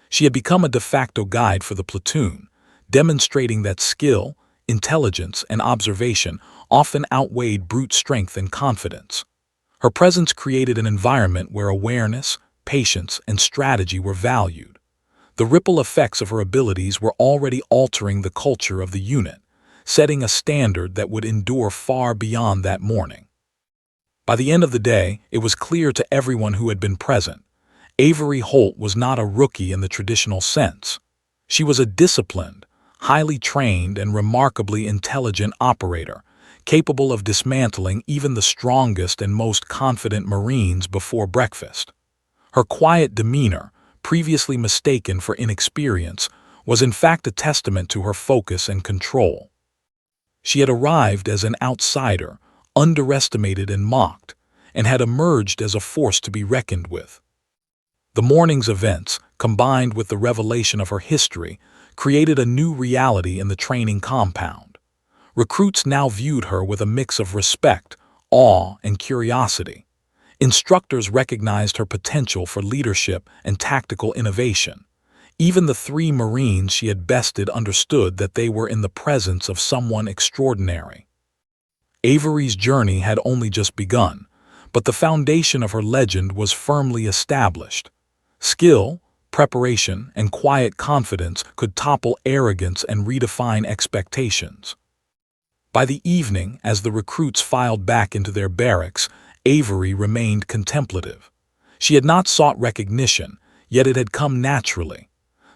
Speaker 1: She had become a de facto guide for the platoon, demonstrating that skill, intelligence, and observation often outweighed brute strength and confidence. Her presence created an environment where awareness, patience, and strategy were valued. The ripple effects of her abilities were already altering the culture of the unit, setting a standard that would endure far beyond that morning. By the end of the day, it was clear to everyone who had been present. Avery Holt was not a rookie in the traditional sense. She was a disciplined, highly trained, and remarkably intelligent operator, capable of dismantling even the strongest and most confident Marines before breakfast. Her quiet demeanor, previously mistaken for inexperience, was in fact a testament to her focus and control. She had arrived as an outsider, underestimated and mocked, and had emerged as a force to be reckoned with. The morning's events, combined with the revelation of her history, created a new reality in the training compound. Recruits now viewed her with a mix of respect, awe, and curiosity. Instructors recognized her potential for leadership and tactical innovation. Even the 3 Marines she had bested understood that they were in the presence of someone extraordinary. Avery's journey had only just begun, but the foundation of her legend was firmly established. Skill, preparation, and quiet confidence could topple arrogance and redefine expectations. By the evening, as the recruits filed back into their barracks, Avery remained contemplative. She had not sought recognition, yet it had come naturally.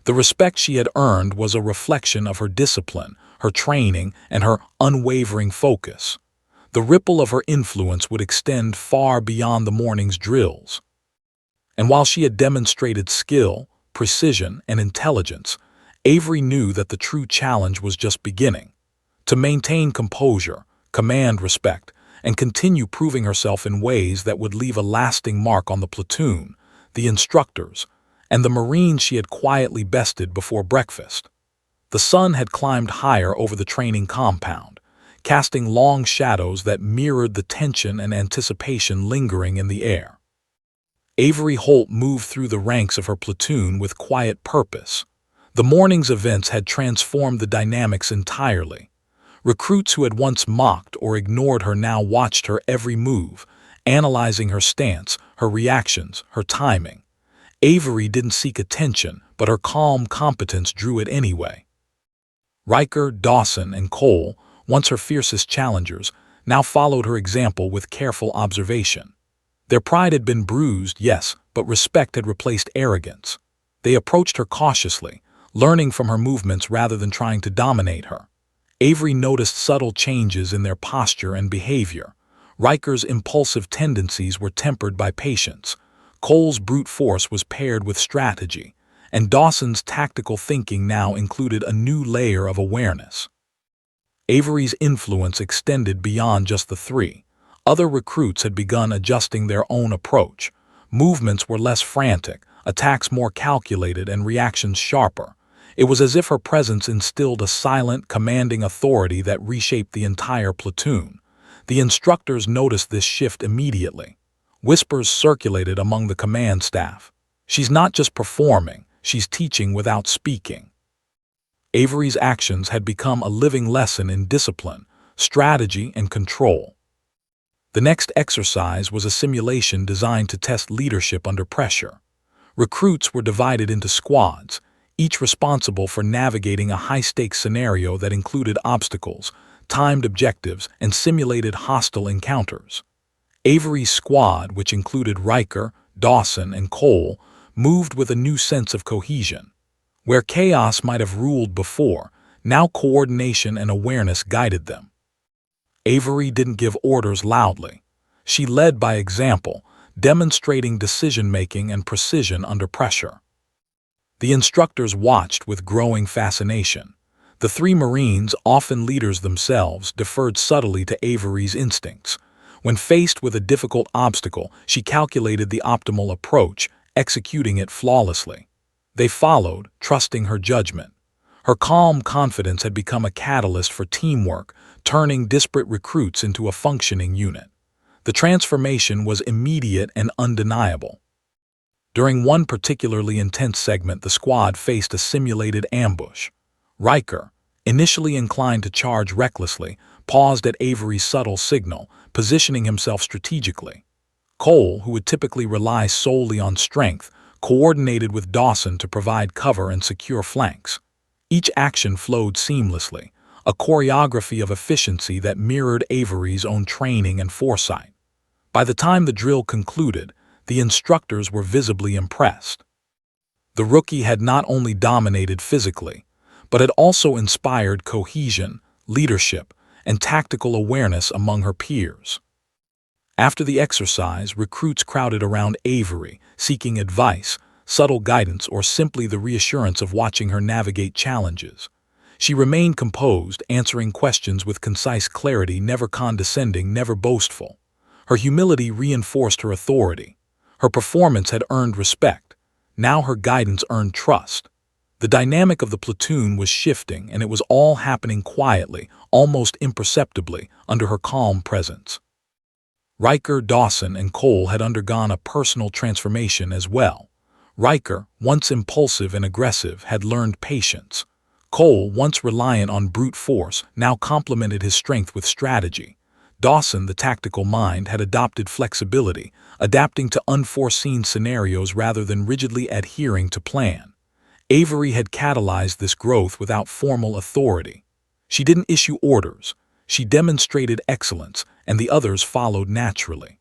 Speaker 1: The respect she had earned was a reflection of her discipline, her training, and her unwavering focus. The ripple of her influence would extend far beyond the morning's drills. And while she had demonstrated skill, precision, and intelligence, Avery knew that the true challenge was just beginning. To maintain composure, command respect, and continue proving herself in ways that would leave a lasting mark on the platoon, the instructors, and the Marines she had quietly bested before breakfast. The sun had climbed higher over the training compound, casting long shadows that mirrored the tension and anticipation lingering in the air. Avery Holt moved through the ranks of her platoon with quiet purpose. The morning's events had transformed the dynamics entirely. Recruits who had once mocked or ignored her now watched her every move, analyzing her stance, her reactions, her timing. Avery didn't seek attention, but her calm competence drew it anyway. Riker, Dawson, and Cole, once her fiercest challengers, now followed her example with careful observation. Their pride had been bruised, yes, but respect had replaced arrogance. They approached her cautiously, learning from her movements rather than trying to dominate her. Avery noticed subtle changes in their posture and behavior. Riker's impulsive tendencies were tempered by patience. Cole's brute force was paired with strategy, and Dawson's tactical thinking now included a new layer of awareness. Avery's influence extended beyond just the three. Other recruits had begun adjusting their own approach. Movements were less frantic, attacks more calculated, and reactions sharper. It was as if her presence instilled a silent, commanding authority that reshaped the entire platoon. The instructors noticed this shift immediately. Whispers circulated among the command staff. "She's not just performing, she's teaching without speaking." Avery's actions had become a living lesson in discipline, strategy, and control. The next exercise was a simulation designed to test leadership under pressure. Recruits were divided into squads, each responsible for navigating a high-stakes scenario that included obstacles, timed objectives, and simulated hostile encounters. Avery's squad, which included Riker, Dawson, and Cole, moved with a new sense of cohesion. Where chaos might have ruled before, now coordination and awareness guided them. Avery didn't give orders loudly. She led by example, demonstrating decision-making and precision under pressure. The instructors watched with growing fascination. The three Marines, often leaders themselves, deferred subtly to Avery's instincts. When faced with a difficult obstacle, she calculated the optimal approach, executing it flawlessly. They followed, trusting her judgment. Her calm confidence had become a catalyst for teamwork, turning disparate recruits into a functioning unit. The transformation was immediate and undeniable. During one particularly intense segment, the squad faced a simulated ambush. Riker, initially inclined to charge recklessly, paused at Avery's subtle signal, positioning himself strategically. Cole, who would typically rely solely on strength, coordinated with Dawson to provide cover and secure flanks. Each action flowed seamlessly, a choreography of efficiency that mirrored Avery's own training and foresight. By the time the drill concluded, the instructors were visibly impressed. The rookie had not only dominated physically, but had also inspired cohesion, leadership, and tactical awareness among her peers. After the exercise, recruits crowded around Avery, seeking advice, subtle guidance, or simply the reassurance of watching her navigate challenges. She remained composed, answering questions with concise clarity, never condescending, never boastful. Her humility reinforced her authority. Her performance had earned respect. Now her guidance earned trust. The dynamic of the platoon was shifting, and it was all happening quietly, almost imperceptibly, under her calm presence. Riker, Dawson, and Cole had undergone a personal transformation as well. Riker, once impulsive and aggressive, had learned patience. Cole, once reliant on brute force, now complemented his strength with strategy. Dawson, the tactical mind, had adopted flexibility, adapting to unforeseen scenarios rather than rigidly adhering to plan. Avery had catalyzed this growth without formal authority. She didn't issue orders. She demonstrated excellence, and the others followed naturally.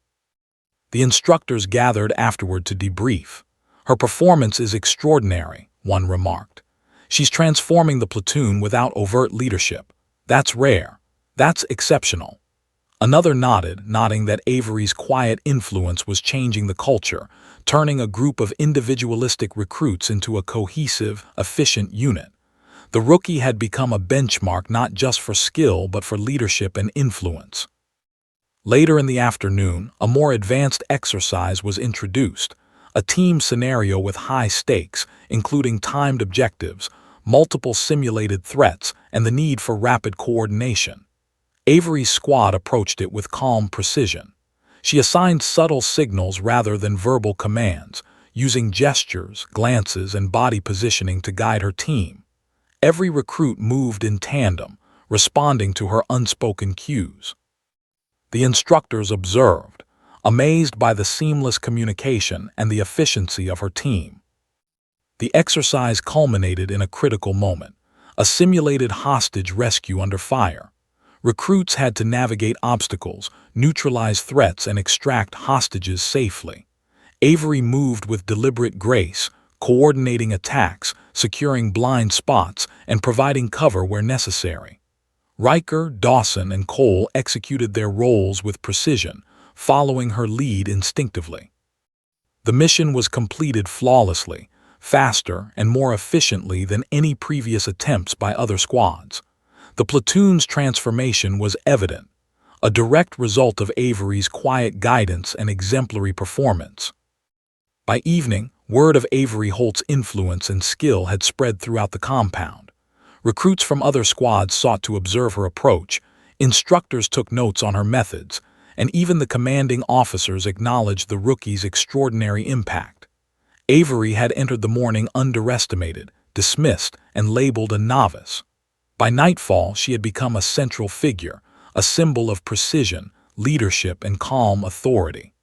Speaker 1: The instructors gathered afterward to debrief. "Her performance is extraordinary," one remarked. "She's transforming the platoon without overt leadership. That's rare. That's exceptional." Another nodded, noting that Avery's quiet influence was changing the culture, turning a group of individualistic recruits into a cohesive, efficient unit. The rookie had become a benchmark not just for skill but for leadership and influence. Later in the afternoon, a more advanced exercise was introduced, a team scenario with high stakes, including timed objectives, multiple simulated threats, and the need for rapid coordination. Avery's squad approached it with calm precision. She assigned subtle signals rather than verbal commands, using gestures, glances, and body positioning to guide her team. Every recruit moved in tandem, responding to her unspoken cues. The instructors observed, amazed by the seamless communication and the efficiency of her team. The exercise culminated in a critical moment, a simulated hostage rescue under fire. Recruits had to navigate obstacles, neutralize threats, and extract hostages safely. Avery moved with deliberate grace, coordinating attacks, securing blind spots, and providing cover where necessary. Riker, Dawson, and Cole executed their roles with precision, following her lead instinctively. The mission was completed flawlessly, faster and more efficiently than any previous attempts by other squads. The platoon's transformation was evident, a direct result of Avery's quiet guidance and exemplary performance. By evening, word of Avery Holt's influence and skill had spread throughout the compound. Recruits from other squads sought to observe her approach, instructors took notes on her methods, and even the commanding officers acknowledged the rookie's extraordinary impact. Avery had entered the morning underestimated, dismissed, and labeled a novice. By nightfall, she had become a central figure, a symbol of precision, leadership, and calm authority.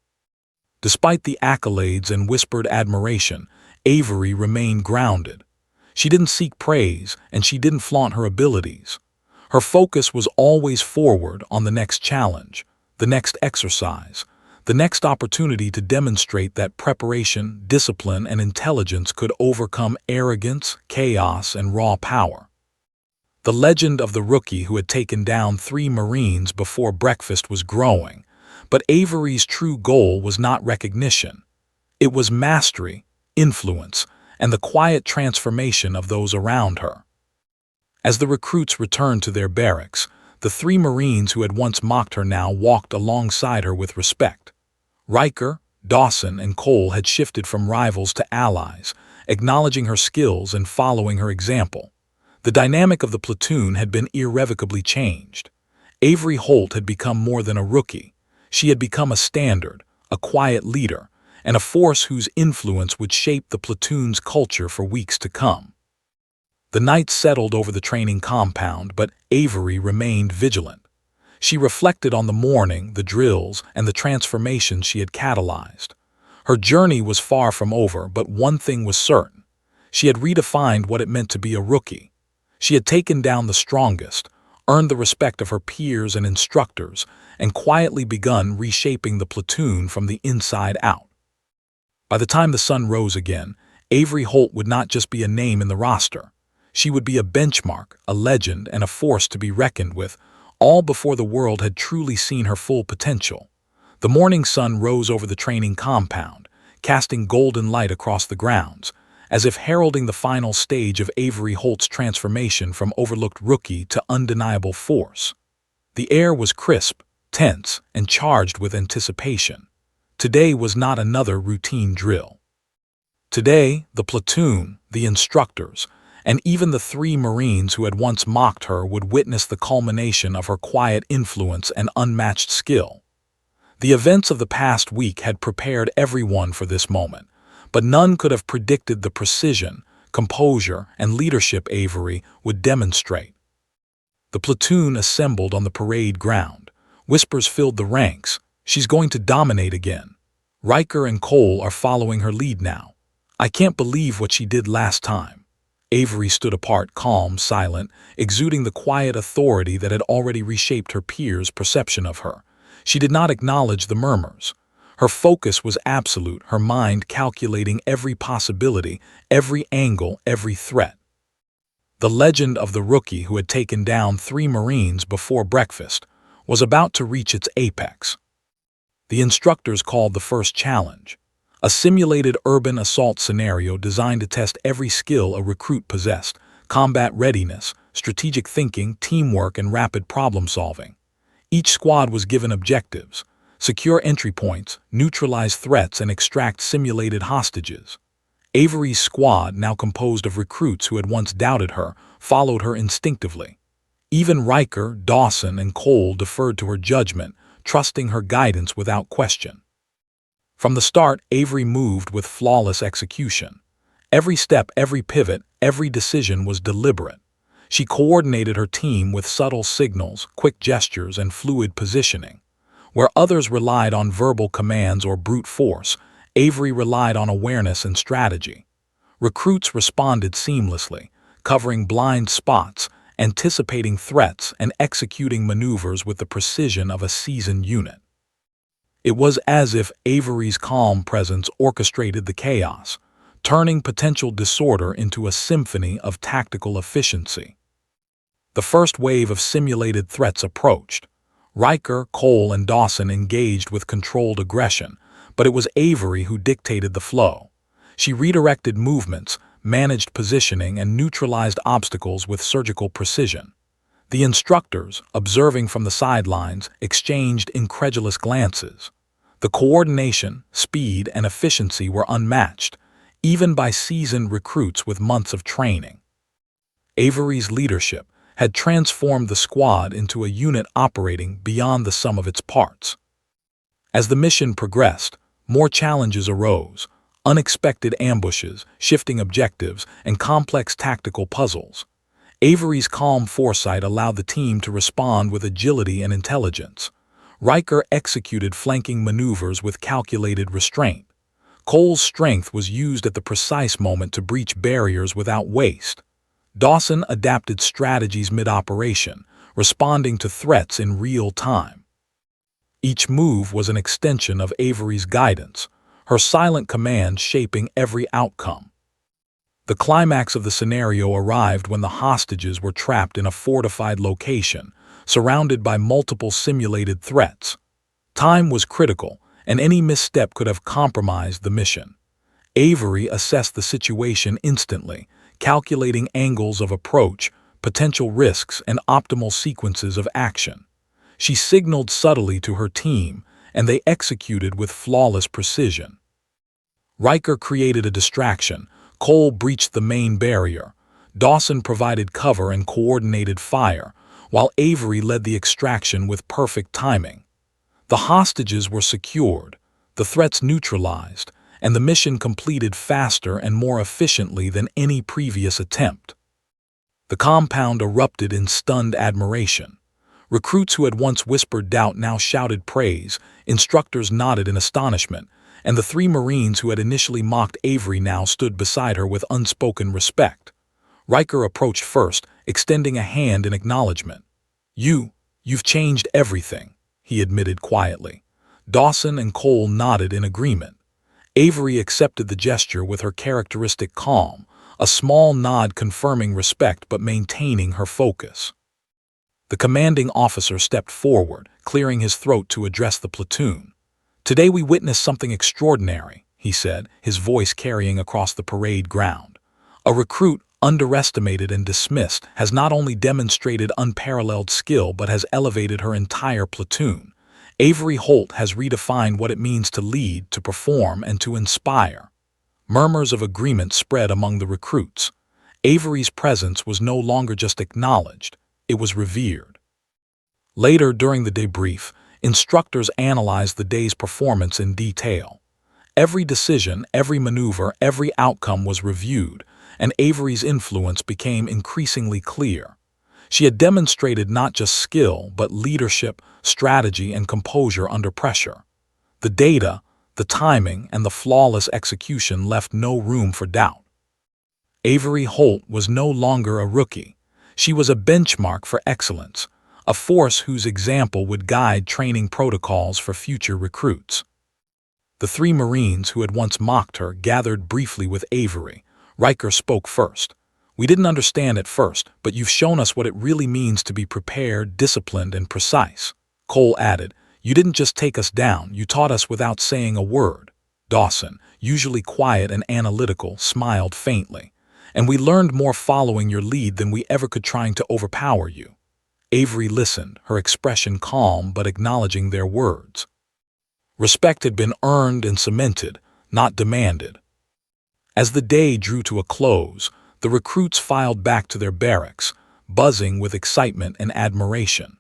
Speaker 1: Despite the accolades and whispered admiration, Avery remained grounded. She didn't seek praise, and she didn't flaunt her abilities. Her focus was always forward on the next challenge, the next exercise, the next opportunity to demonstrate that preparation, discipline, and intelligence could overcome arrogance, chaos, and raw power. The legend of the rookie who had taken down 3 Marines before breakfast was growing, but Avery's true goal was not recognition. It was mastery, influence, and the quiet transformation of those around her. As the recruits returned to their barracks, the 3 Marines who had once mocked her now walked alongside her with respect. Riker, Dawson, and Cole had shifted from rivals to allies, acknowledging her skills and following her example. The dynamic of the platoon had been irrevocably changed. Avery Holt had become more than a rookie. She had become a standard, a quiet leader, and a force whose influence would shape the platoon's culture for weeks to come. The night settled over the training compound, but Avery remained vigilant. She reflected on the morning, the drills, and the transformations she had catalyzed. Her journey was far from over, but one thing was certain. She had redefined what it meant to be a rookie. She had taken down the strongest, earned the respect of her peers and instructors, and quietly begun reshaping the platoon from the inside out. By the time the sun rose again, Avery Holt would not just be a name in the roster. She would be a benchmark, a legend, and a force to be reckoned with, all before the world had truly seen her full potential. The morning sun rose over the training compound, casting golden light across the grounds, as if heralding the final stage of Avery Holt's transformation from overlooked rookie to undeniable force. The air was crisp, tense, and charged with anticipation. Today was not another routine drill. Today, the platoon, the instructors, and even the 3 Marines who had once mocked her would witness the culmination of her quiet influence and unmatched skill. The events of the past week had prepared everyone for this moment, but none could have predicted the precision, composure, and leadership Avery would demonstrate. The platoon assembled on the parade ground, Whispers filled the ranks. She's going to dominate again. Riker and Cole are following her lead now. I can't believe what she did last time. Avery stood apart, calm, silent, exuding the quiet authority that had already reshaped her peers' perception of her. She did not acknowledge the murmurs. Her focus was absolute, her mind calculating every possibility, every angle, every threat. The legend of the rookie who had taken down 3 Marines before breakfast was about to reach its apex. The instructors called the first challenge, a simulated urban assault scenario designed to test every skill a recruit possessed: combat readiness, strategic thinking, teamwork, and rapid problem-solving. Each squad was given objectives: secure entry points, neutralize threats, and extract simulated hostages. Avery's squad, now composed of recruits who had once doubted her, followed her instinctively. Even Riker, Dawson, and Cole deferred to her judgment, trusting her guidance without question. From the start, Avery moved with flawless execution. Every step, every pivot, every decision was deliberate. She coordinated her team with subtle signals, quick gestures, and fluid positioning. Where others relied on verbal commands or brute force, Avery relied on awareness and strategy. Recruits responded seamlessly, covering blind spots, anticipating threats, and executing maneuvers with the precision of a seasoned unit. It was as if Avery's calm presence orchestrated the chaos, turning potential disorder into a symphony of tactical efficiency. The first wave of simulated threats approached. Riker, Cole, and Dawson engaged with controlled aggression, but it was Avery who dictated the flow. She redirected movements, managed positioning, and neutralized obstacles with surgical precision. The instructors, observing from the sidelines, exchanged incredulous glances. The coordination, speed, and efficiency were unmatched, even by seasoned recruits with months of training. Avery's leadership had transformed the squad into a unit operating beyond the sum of its parts. As the mission progressed, more challenges arose: unexpected ambushes, shifting objectives, and complex tactical puzzles. Avery's calm foresight allowed the team to respond with agility and intelligence. Riker executed flanking maneuvers with calculated restraint. Cole's strength was used at the precise moment to breach barriers without waste. Dawson adapted strategies mid-operation, responding to threats in real time. Each move was an extension of Avery's guidance, her silent command shaping every outcome. The climax of the scenario arrived when the hostages were trapped in a fortified location, surrounded by multiple simulated threats. Time was critical, and any misstep could have compromised the mission. Avery assessed the situation instantly, calculating angles of approach, potential risks, and optimal sequences of action. She signaled subtly to her team, and they executed with flawless precision. Riker created a distraction. Cole breached the main barrier. Dawson provided cover and coordinated fire, while Avery led the extraction with perfect timing. The hostages were secured, the threats neutralized, and the mission completed faster and more efficiently than any previous attempt. The compound erupted in stunned admiration. Recruits who had once whispered doubt now shouted praise, instructors nodded in astonishment, and the 3 Marines who had initially mocked Avery now stood beside her with unspoken respect. Riker approached first, extending a hand in acknowledgement. You've changed everything," he admitted quietly. Dawson and Cole nodded in agreement. Avery accepted the gesture with her characteristic calm, a small nod confirming respect but maintaining her focus. The commanding officer stepped forward, clearing his throat to address the platoon. "Today we witnessed something extraordinary," he said, his voice carrying across the parade ground. "A recruit, underestimated and dismissed, has not only demonstrated unparalleled skill but has elevated her entire platoon. Avery Holt has redefined what it means to lead, to perform, and to inspire." Murmurs of agreement spread among the recruits. Avery's presence was no longer just acknowledged, it was revered. Later, during the debrief, instructors analyzed the day's performance in detail. Every decision, every maneuver, every outcome was reviewed, and Avery's influence became increasingly clear. She had demonstrated not just skill, but leadership, strategy, and composure under pressure. The data, the timing, and the flawless execution left no room for doubt. Avery Holt was no longer a rookie. She was a benchmark for excellence, a force whose example would guide training protocols for future recruits. The three Marines who had once mocked her gathered briefly with Avery. Riker spoke first. "We didn't understand at first, but you've shown us what it really means to be prepared, disciplined, and precise." Cole added, "You didn't just take us down, you taught us without saying a word." Dawson, usually quiet and analytical, smiled faintly. "And we learned more following your lead than we ever could trying to overpower you." Avery listened, her expression calm but acknowledging their words. Respect had been earned and cemented, not demanded. As the day drew to a close, the recruits filed back to their barracks, buzzing with excitement and admiration.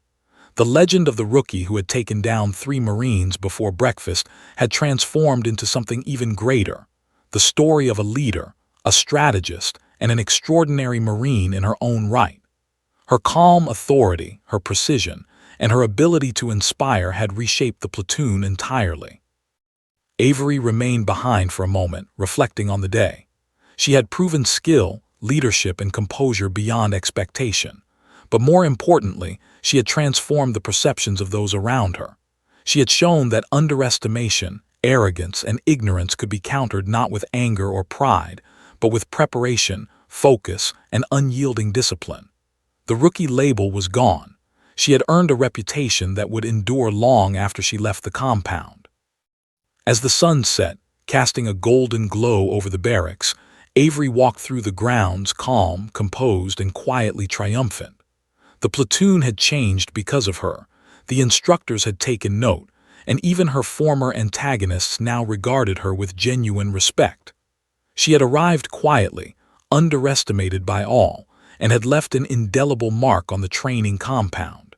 Speaker 1: The legend of the rookie who had taken down 3 Marines before breakfast had transformed into something even greater, the story of a leader, a strategist, and an extraordinary Marine in her own right. Her calm authority, her precision, and her ability to inspire had reshaped the platoon entirely. Avery remained behind for a moment, reflecting on the day. She had proven skill, leadership, and composure beyond expectation. But more importantly, she had transformed the perceptions of those around her. She had shown that underestimation, arrogance, and ignorance could be countered not with anger or pride, but with preparation, focus, and unyielding discipline. The rookie label was gone. She had earned a reputation that would endure long after she left the compound. As the sun set, casting a golden glow over the barracks, Avery walked through the grounds calm, composed, and quietly triumphant. The platoon had changed because of her. The instructors had taken note, and even her former antagonists now regarded her with genuine respect. She had arrived quietly, underestimated by all, and had left an indelible mark on the training compound.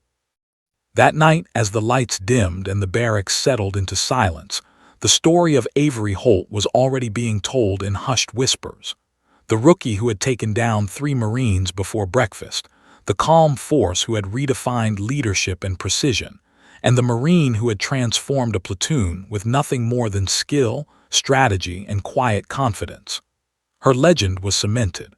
Speaker 1: That night, as the lights dimmed and the barracks settled into silence, the story of Avery Holt was already being told in hushed whispers. The rookie who had taken down 3 Marines before breakfast, the calm force who had redefined leadership and precision, and the Marine who had transformed a platoon with nothing more than skill, strategy, and quiet confidence. Her legend was cemented.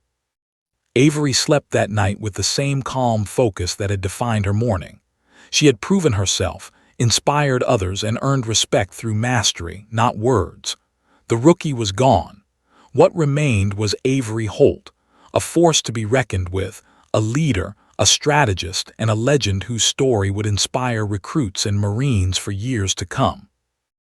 Speaker 1: Avery slept that night with the same calm focus that had defined her morning. She had proven herself, inspired others, and earned respect through mastery, not words. The rookie was gone. What remained was Avery Holt, a force to be reckoned with, a leader, a strategist, and a legend whose story would inspire recruits and Marines for years to come.